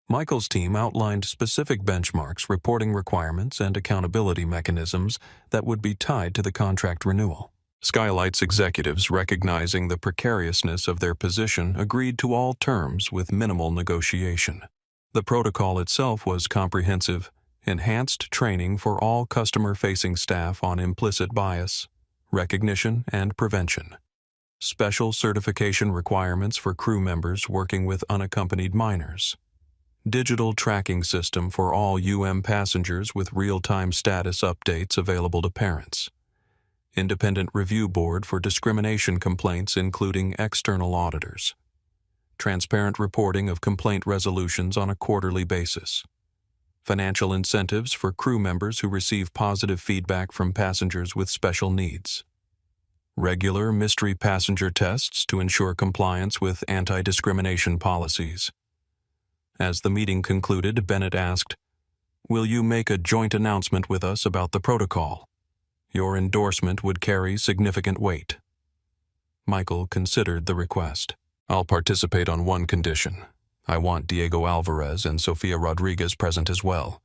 Michael's team outlined specific benchmarks, reporting requirements, and accountability mechanisms that would be tied to the contract renewal. SkyElite's executives, recognizing the precariousness of their position, agreed to all terms with minimal negotiation. The protocol itself was comprehensive, enhanced training for all customer-facing staff on implicit bias, recognition, and prevention. Special certification requirements for crew members working with unaccompanied minors. Digital tracking system for all passengers with real-time status updates available to parents. Independent review board for discrimination complaints including external auditors. Transparent reporting of complaint resolutions on a quarterly basis. Financial incentives for crew members who receive positive feedback from passengers with special needs. Regular mystery passenger tests to ensure compliance with anti-discrimination policies. As the meeting concluded, Bennett asked, "Will you make a joint announcement with us about the protocol? Your endorsement would carry significant weight." Michael considered the request. "I'll participate on one condition. I want Diego Alvarez and Sofia Rodriguez present as well.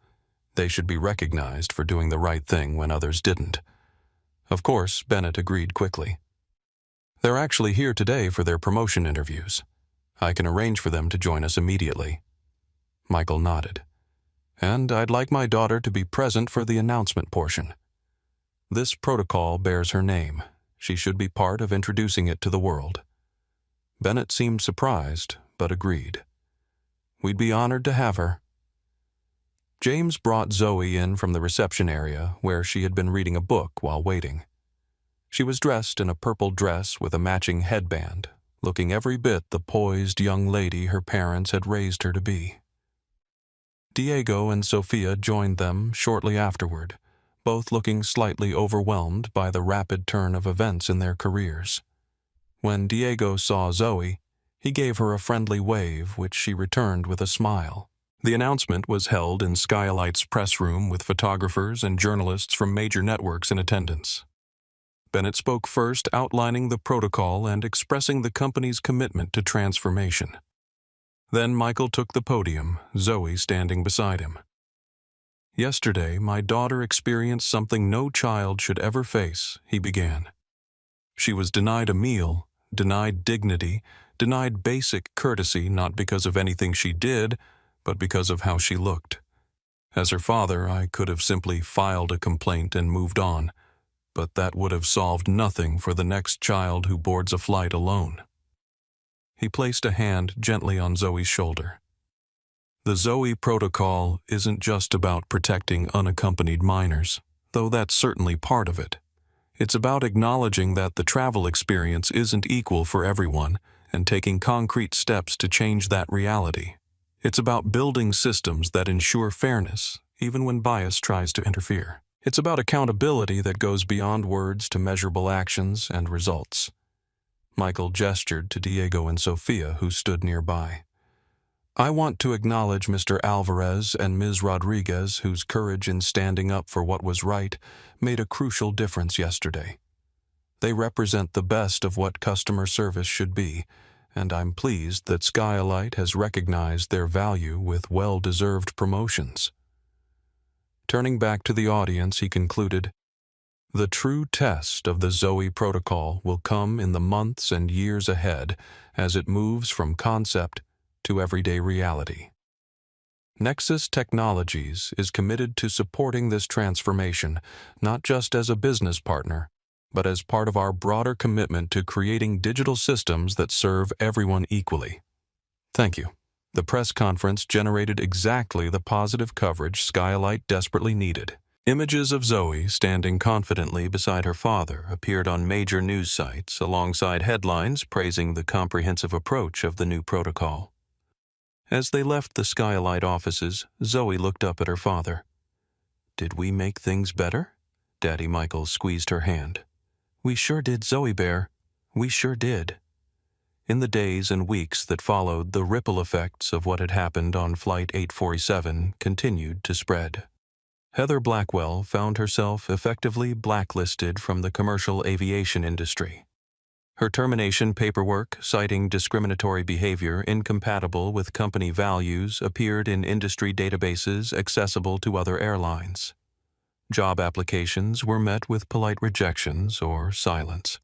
They should be recognized for doing the right thing when others didn't." Of course, Bennett agreed quickly. "They're actually here today for their promotion interviews. I can arrange for them to join us immediately." Michael nodded. "And I'd like my daughter to be present for the announcement portion. This protocol bears her name. She should be part of introducing it to the world." Bennett seemed surprised, but agreed. "We'd be honored to have her." James brought Zoe in from the reception area, where she had been reading a book while waiting. She was dressed in a purple dress with a matching headband, looking every bit the poised young lady her parents had raised her to be. Diego and Sofia joined them shortly afterward, both looking slightly overwhelmed by the rapid turn of events in their careers. When Diego saw Zoe, he gave her a friendly wave, which she returned with a smile. The announcement was held in SkyElite's press room with photographers and journalists from major networks in attendance. Bennett spoke first, outlining the protocol and expressing the company's commitment to transformation. Then Michael took the podium, Zoe standing beside him. "Yesterday, my daughter experienced something no child should ever face," he began. "She was denied a meal, denied dignity, denied basic courtesy not because of anything she did, but because of how she looked. As her father, I could have simply filed a complaint and moved on, but that would have solved nothing for the next child who boards a flight alone. He placed a hand gently on Zoe's shoulder. The Zoe Protocol isn't just about protecting unaccompanied minors, though that's certainly part of it. It's about acknowledging that the travel experience isn't equal for everyone and taking concrete steps to change that reality. It's about building systems that ensure fairness, even when bias tries to interfere. It's about accountability that goes beyond words to measurable actions and results. Michael gestured to Diego and Sofia, who stood nearby. I want to acknowledge Mr. Alvarez and Ms. Rodriguez, whose courage in standing up for what was right made a crucial difference yesterday. They represent the best of what customer service should be, and I'm pleased that SkyElite has recognized their value with well-deserved promotions. Turning back to the audience, he concluded, the true test of the Zoe Protocol will come in the months and years ahead as it moves from concept to everyday reality. Nexus Technologies is committed to supporting this transformation, not just as a business partner, but as part of our broader commitment to creating digital systems that serve everyone equally. Thank you. The press conference generated exactly the positive coverage SkyElite desperately needed. Images of Zoe standing confidently beside her father appeared on major news sites alongside headlines praising the comprehensive approach of the new protocol. As they left the SkyElite offices, Zoe looked up at her father. Did we make things better? Daddy Michael squeezed her hand. We sure did, Zoe Bear. We sure did. In the days and weeks that followed, the ripple effects of what had happened on Flight 847 continued to spread. Heather Blackwell found herself effectively blacklisted from the commercial aviation industry. Her termination paperwork, citing discriminatory behavior incompatible with company values, appeared in industry databases accessible to other airlines. Job applications were met with polite rejections or silence.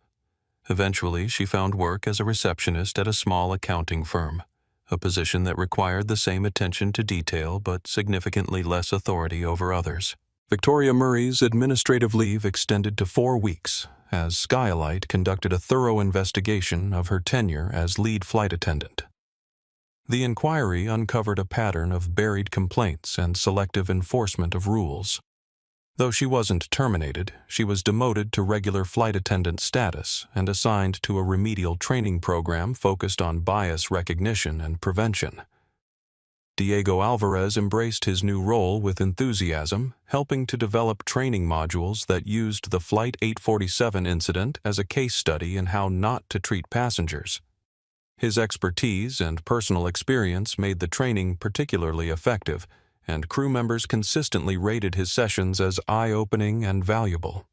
Eventually, she found work as a receptionist at a small accounting firm, a position that required the same attention to detail but significantly less authority over others. Victoria Murray's administrative leave extended to 4 weeks, as SkyElite conducted a thorough investigation of her tenure as lead flight attendant. The inquiry uncovered a pattern of buried complaints and selective enforcement of rules. Though she wasn't terminated, she was demoted to regular flight attendant status and assigned to a remedial training program focused on bias recognition and prevention. Diego Alvarez embraced his new role with enthusiasm, helping to develop training modules that used the Flight 847 incident as a case study in how not to treat passengers. His expertise and personal experience made the training particularly effective, and crew members consistently rated his sessions as eye-opening and valuable.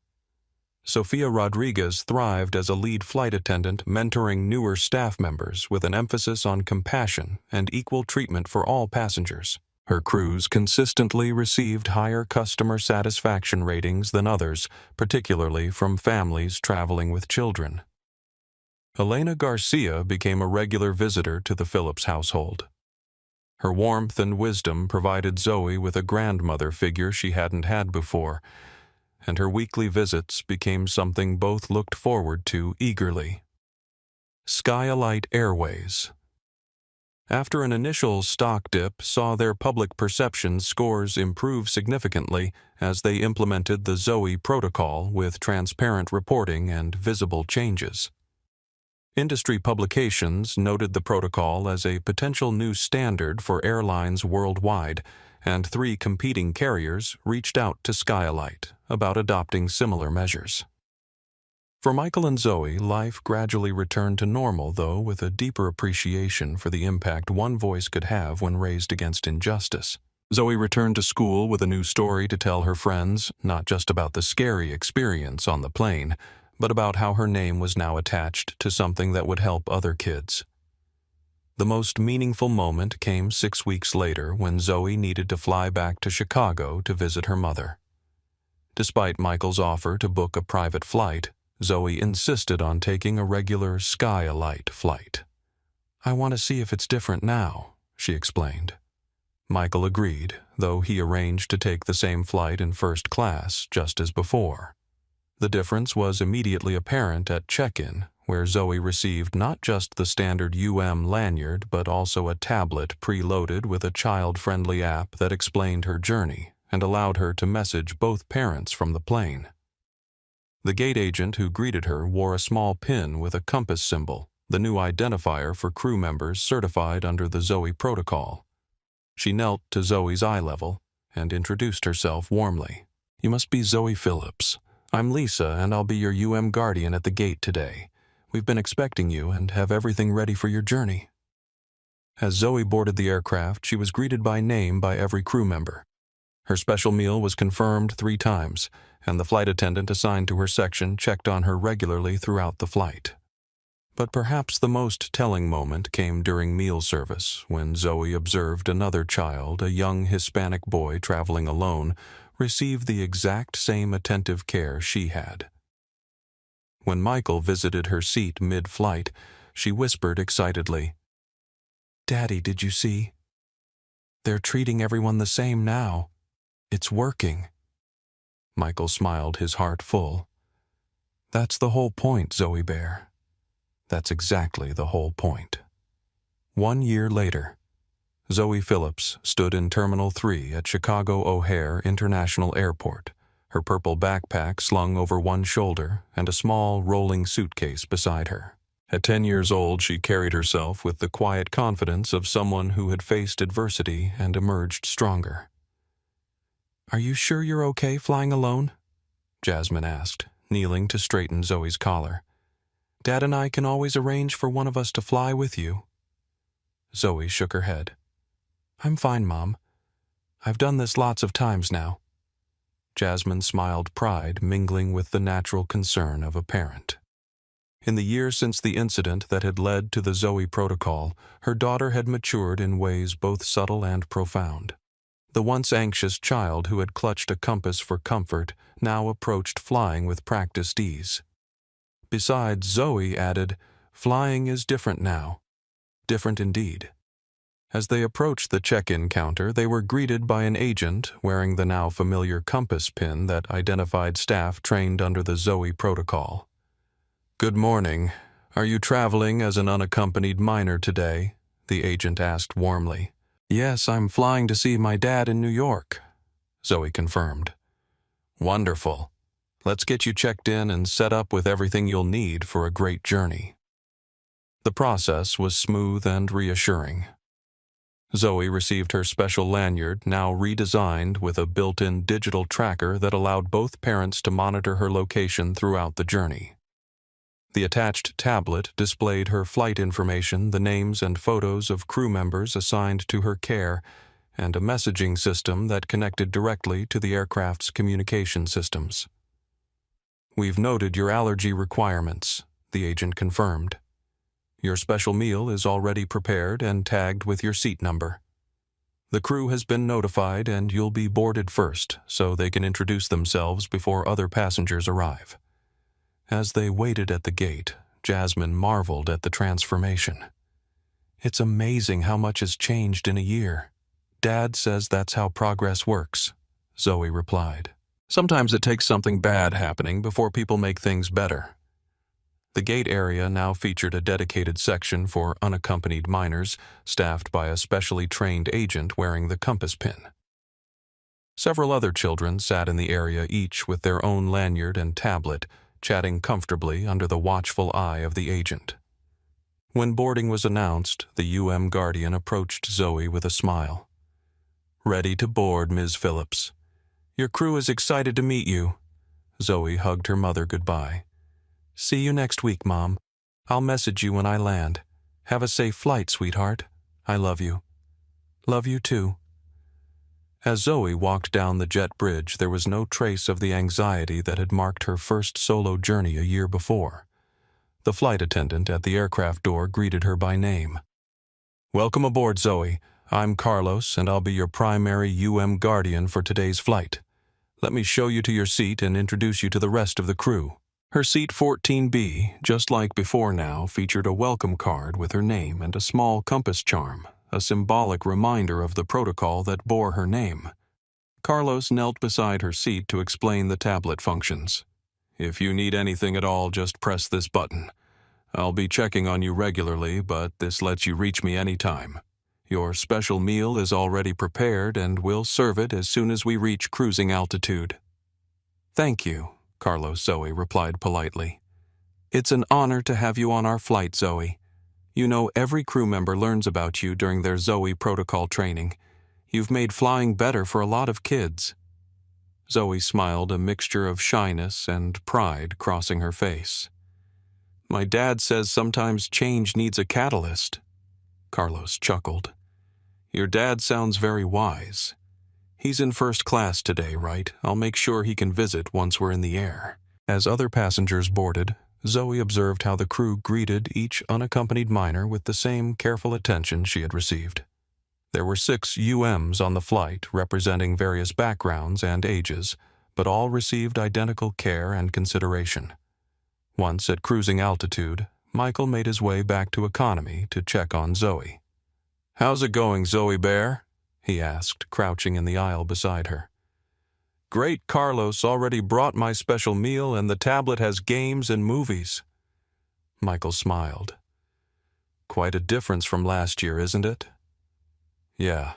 Sofia Rodriguez thrived as a lead flight attendant, mentoring newer staff members with an emphasis on compassion and equal treatment for all passengers. Her crews consistently received higher customer satisfaction ratings than others, particularly from families traveling with children. Elena Garcia became a regular visitor to the Phillips household. Her warmth and wisdom provided Zoe with a grandmother figure she hadn't had before, and her weekly visits became something both looked forward to eagerly. SkyElite Airways. After an initial stock dip saw their public perception scores improve significantly as they implemented the Zoe Protocol with transparent reporting and visible changes. Industry publications noted the protocol as a potential new standard for airlines worldwide, and 3 competing carriers reached out to SkyElite about adopting similar measures. For Michael and Zoe, life gradually returned to normal, though with a deeper appreciation for the impact one voice could have when raised against injustice. Zoe returned to school with a new story to tell her friends, not just about the scary experience on the plane, but about how her name was now attached to something that would help other kids. The most meaningful moment came 6 weeks later when Zoe needed to fly back to Chicago to visit her mother. Despite Michael's offer to book a private flight, Zoe insisted on taking a regular SkyElite flight. I want to see if it's different now, she explained. Michael agreed, though he arranged to take the same flight in first class just as before. The difference was immediately apparent at check-in, where Zoe received not just the standard lanyard but also a tablet preloaded with a child-friendly app that explained her journey and allowed her to message both parents from the plane. The gate agent who greeted her wore a small pin with a compass symbol, the new identifier for crew members certified under the Zoe Protocol. She knelt to Zoe's eye level and introduced herself warmly. "You must be Zoe Phillips. I'm Lisa, and I'll be your guardian at the gate today. We've been expecting you and have everything ready for your journey." As Zoe boarded the aircraft, she was greeted by name by every crew member. Her special meal was confirmed 3 times, and the flight attendant assigned to her section checked on her regularly throughout the flight. But perhaps the most telling moment came during meal service, when Zoe observed another child, a young Hispanic boy traveling alone, receive the exact same attentive care she had. When Michael visited her seat mid-flight, she whispered excitedly, "Daddy, did you see? They're treating everyone the same now. It's working." Michael smiled, his heart full. "That's the whole point, Zoe Bear. That's exactly the whole point." 1 year later, Zoe Phillips stood in Terminal 3 at Chicago O'Hare International Airport, her purple backpack slung over one shoulder and a small rolling suitcase beside her. At 10 years old, she carried herself with the quiet confidence of someone who had faced adversity and emerged stronger. "Are you sure you're okay flying alone?" Jasmine asked, kneeling to straighten Zoe's collar. "Dad and I can always arrange for one of us to fly with you." Zoe shook her head. "I'm fine, Mom. I've done this lots of times now." Jasmine smiled, pride mingling with the natural concern of a parent. In the years since the incident that had led to the Zoe Protocol, her daughter had matured in ways both subtle and profound. The once anxious child who had clutched a compass for comfort now approached flying with practiced ease. Besides, Zoe added, "Flying is different now. Different indeed." As they approached the check-in counter, they were greeted by an agent wearing the now familiar compass pin that identified staff trained under the Zoe Protocol. "Good morning. Are you traveling as an unaccompanied minor today?" the agent asked warmly. "Yes, I'm flying to see my dad in New York," Zoe confirmed. "Wonderful. Let's get you checked in and set up with everything you'll need for a great journey." The process was smooth and reassuring. Zoe received her special lanyard, now redesigned with a built-in digital tracker that allowed both parents to monitor her location throughout the journey. The attached tablet displayed her flight information, the names and photos of crew members assigned to her care, and a messaging system that connected directly to the aircraft's communication systems. "We've noted your allergy requirements," the agent confirmed. "Your special meal is already prepared and tagged with your seat number. The crew has been notified and you'll be boarded first, so they can introduce themselves before other passengers arrive." As they waited at the gate, Jasmine marveled at the transformation. "It's amazing how much has changed in a year. Dad says that's how progress works," Zoe replied. "Sometimes it takes something bad happening before people make things better." The gate area now featured a dedicated section for unaccompanied minors, staffed by a specially trained agent wearing the compass pin. Several other children sat in the area, each with their own lanyard and tablet, chatting comfortably under the watchful eye of the agent. When boarding was announced, the guardian approached Zoe with a smile. "Ready to board, Ms. Phillips. Your crew is excited to meet you." Zoe hugged her mother goodbye. "See you next week, Mom. I'll message you when I land. Have a safe flight, sweetheart. I love you." "Love you too." As Zoe walked down the jet bridge, there was no trace of the anxiety that had marked her first solo journey a year before. The flight attendant at the aircraft door greeted her by name. "Welcome aboard, Zoe. I'm Carlos, and I'll be your primary guardian for today's flight. Let me show you to your seat and introduce you to the rest of the crew." Her seat 14B, just like before now, featured a welcome card with her name and a small compass charm, a symbolic reminder of the protocol that bore her name. Carlos knelt beside her seat to explain the tablet functions. If you need anything at all, just press this button. I'll be checking on you regularly, but this lets you reach me anytime. Your special meal is already prepared and we'll serve it as soon as we reach cruising altitude." "Thank you," Carlos Zoe replied politely. "It's an honor to have you on our flight, Zoe. You know, every crew member learns about you during their Zoe Protocol training. You've made flying better for a lot of kids." Zoe smiled, a mixture of shyness and pride crossing her face. "My dad says sometimes change needs a catalyst." Carlos chuckled. "Your dad sounds very wise. He's in first class today, right? I'll make sure he can visit once we're in the air." As other passengers boarded, Zoe observed how the crew greeted each unaccompanied minor with the same careful attention she had received. There were 6 UMs on the flight representing various backgrounds and ages, but all received identical care and consideration. Once at cruising altitude, Michael made his way back to economy to check on Zoe. "How's it going, Zoe Bear?" he asked, crouching in the aisle beside her. "Great, Carlos already brought my special meal and the tablet has games and movies." Michael smiled. "Quite a difference from last year, isn't it?" "Yeah.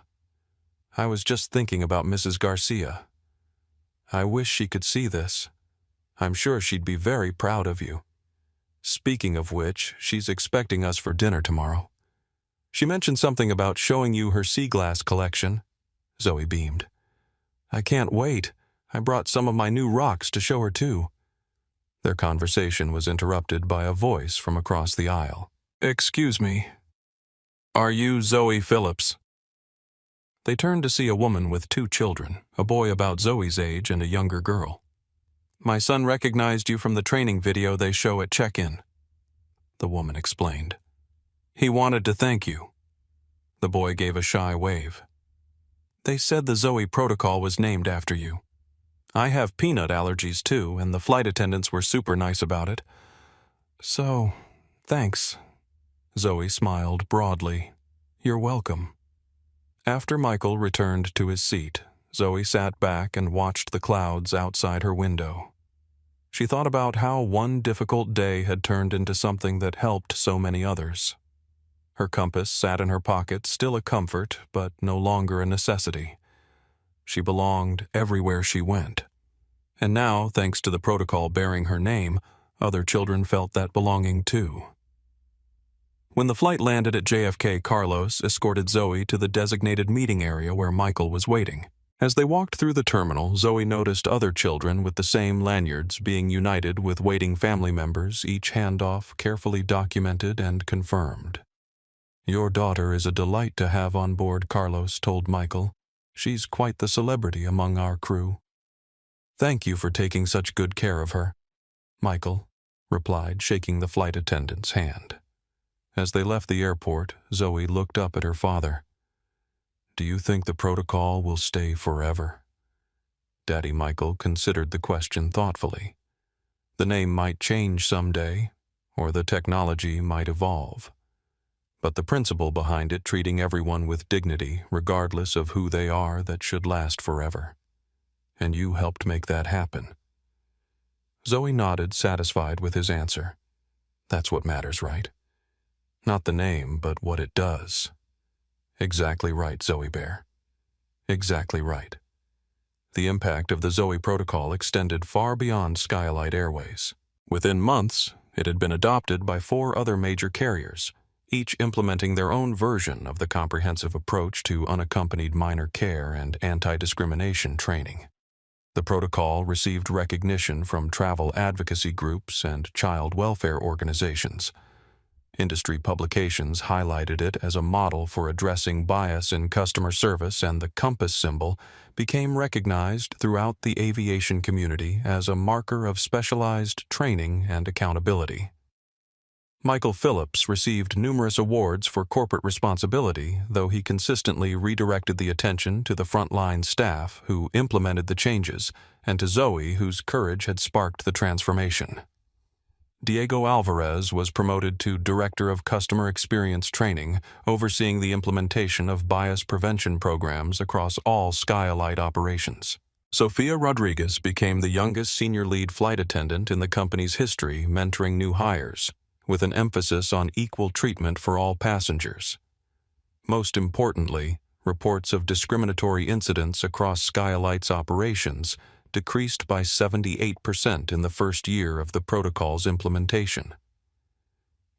I was just thinking about Mrs. Garcia. I wish she could see this. I'm sure she'd be very proud of you. Speaking of which, she's expecting us for dinner tomorrow. She mentioned something about showing you her sea glass collection." Zoe beamed. "I can't wait. I brought some of my new rocks to show her too." Their conversation was interrupted by a voice from across the aisle. "Excuse me. Are you Zoe Phillips?" They turned to see a woman with 2 children, a boy about Zoe's age and a younger girl. "My son recognized you from the training video they show at check-in," the woman explained. "He wanted to thank you." The boy gave a shy wave. "They said the Zoe Protocol was named after you. I have peanut allergies too, and the flight attendants were super nice about it. So, thanks." Zoe smiled broadly. "You're welcome." After Michael returned to his seat, Zoe sat back and watched the clouds outside her window. She thought about how one difficult day had turned into something that helped so many others. Her compass sat in her pocket, still a comfort, but no longer a necessity. She belonged everywhere she went. And now, thanks to the protocol bearing her name, other children felt that belonging too. When the flight landed at JFK, Carlos escorted Zoe to the designated meeting area where Michael was waiting. As they walked through the terminal, Zoe noticed other children with the same lanyards being united with waiting family members, each handoff carefully documented and confirmed. "Your daughter is a delight to have on board," Carlos told Michael. "She's quite the celebrity among our crew." "Thank you for taking such good care of her," Michael replied, shaking the flight attendant's hand. As they left the airport, Zoe looked up at her father. "Do you think the protocol will stay forever?" Daddy Michael considered the question thoughtfully. The name might change someday, or the technology might evolve. But the principle behind it, treating everyone with dignity, regardless of who they are, that should last forever. And you helped make that happen. Zoe nodded, satisfied with his answer. That's what matters, right? Not the name, but what it does. Exactly right, Zoe Bear. Exactly right. The impact of the Zoe Protocol extended far beyond SkyElite Airways. Within months, it had been adopted by 4 other major carriers, each implementing their own version of the comprehensive approach to unaccompanied minor care and anti-discrimination training. The protocol received recognition from travel advocacy groups and child welfare organizations. Industry publications highlighted it as a model for addressing bias in customer service, and the compass symbol became recognized throughout the aviation community as a marker of specialized training and accountability. Michael Phillips received numerous awards for corporate responsibility, though he consistently redirected the attention to the frontline staff who implemented the changes, and to Zoe, whose courage had sparked the transformation. Diego Alvarez was promoted to Director of Customer Experience Training, overseeing the implementation of bias prevention programs across all SkyElite operations. Sofia Rodriguez became the youngest senior lead flight attendant in the company's history, mentoring new hires, with an emphasis on equal treatment for all passengers. Most importantly, reports of discriminatory incidents across SkyElite's operations decreased by 78% in the first year of the protocol's implementation.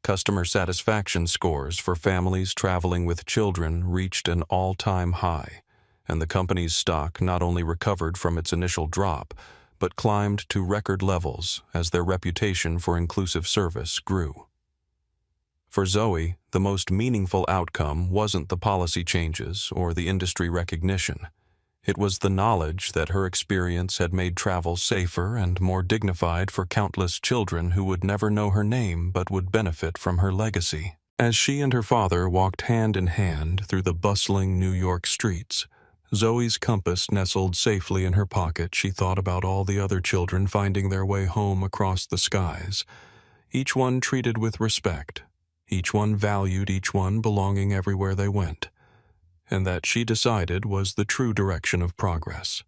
Customer satisfaction scores for families traveling with children reached an all-time high, and the company's stock not only recovered from its initial drop, but climbed to record levels as their reputation for inclusive service grew. For Zoe, the most meaningful outcome wasn't the policy changes or the industry recognition. It was the knowledge that her experience had made travel safer and more dignified for countless children who would never know her name but would benefit from her legacy. As she and her father walked hand in hand through the bustling New York streets, Zoe's compass nestled safely in her pocket. She thought about all the other children finding their way home across the skies, each one treated with respect, each one valued, each one belonging everywhere they went. And that, she decided, was the true direction of progress.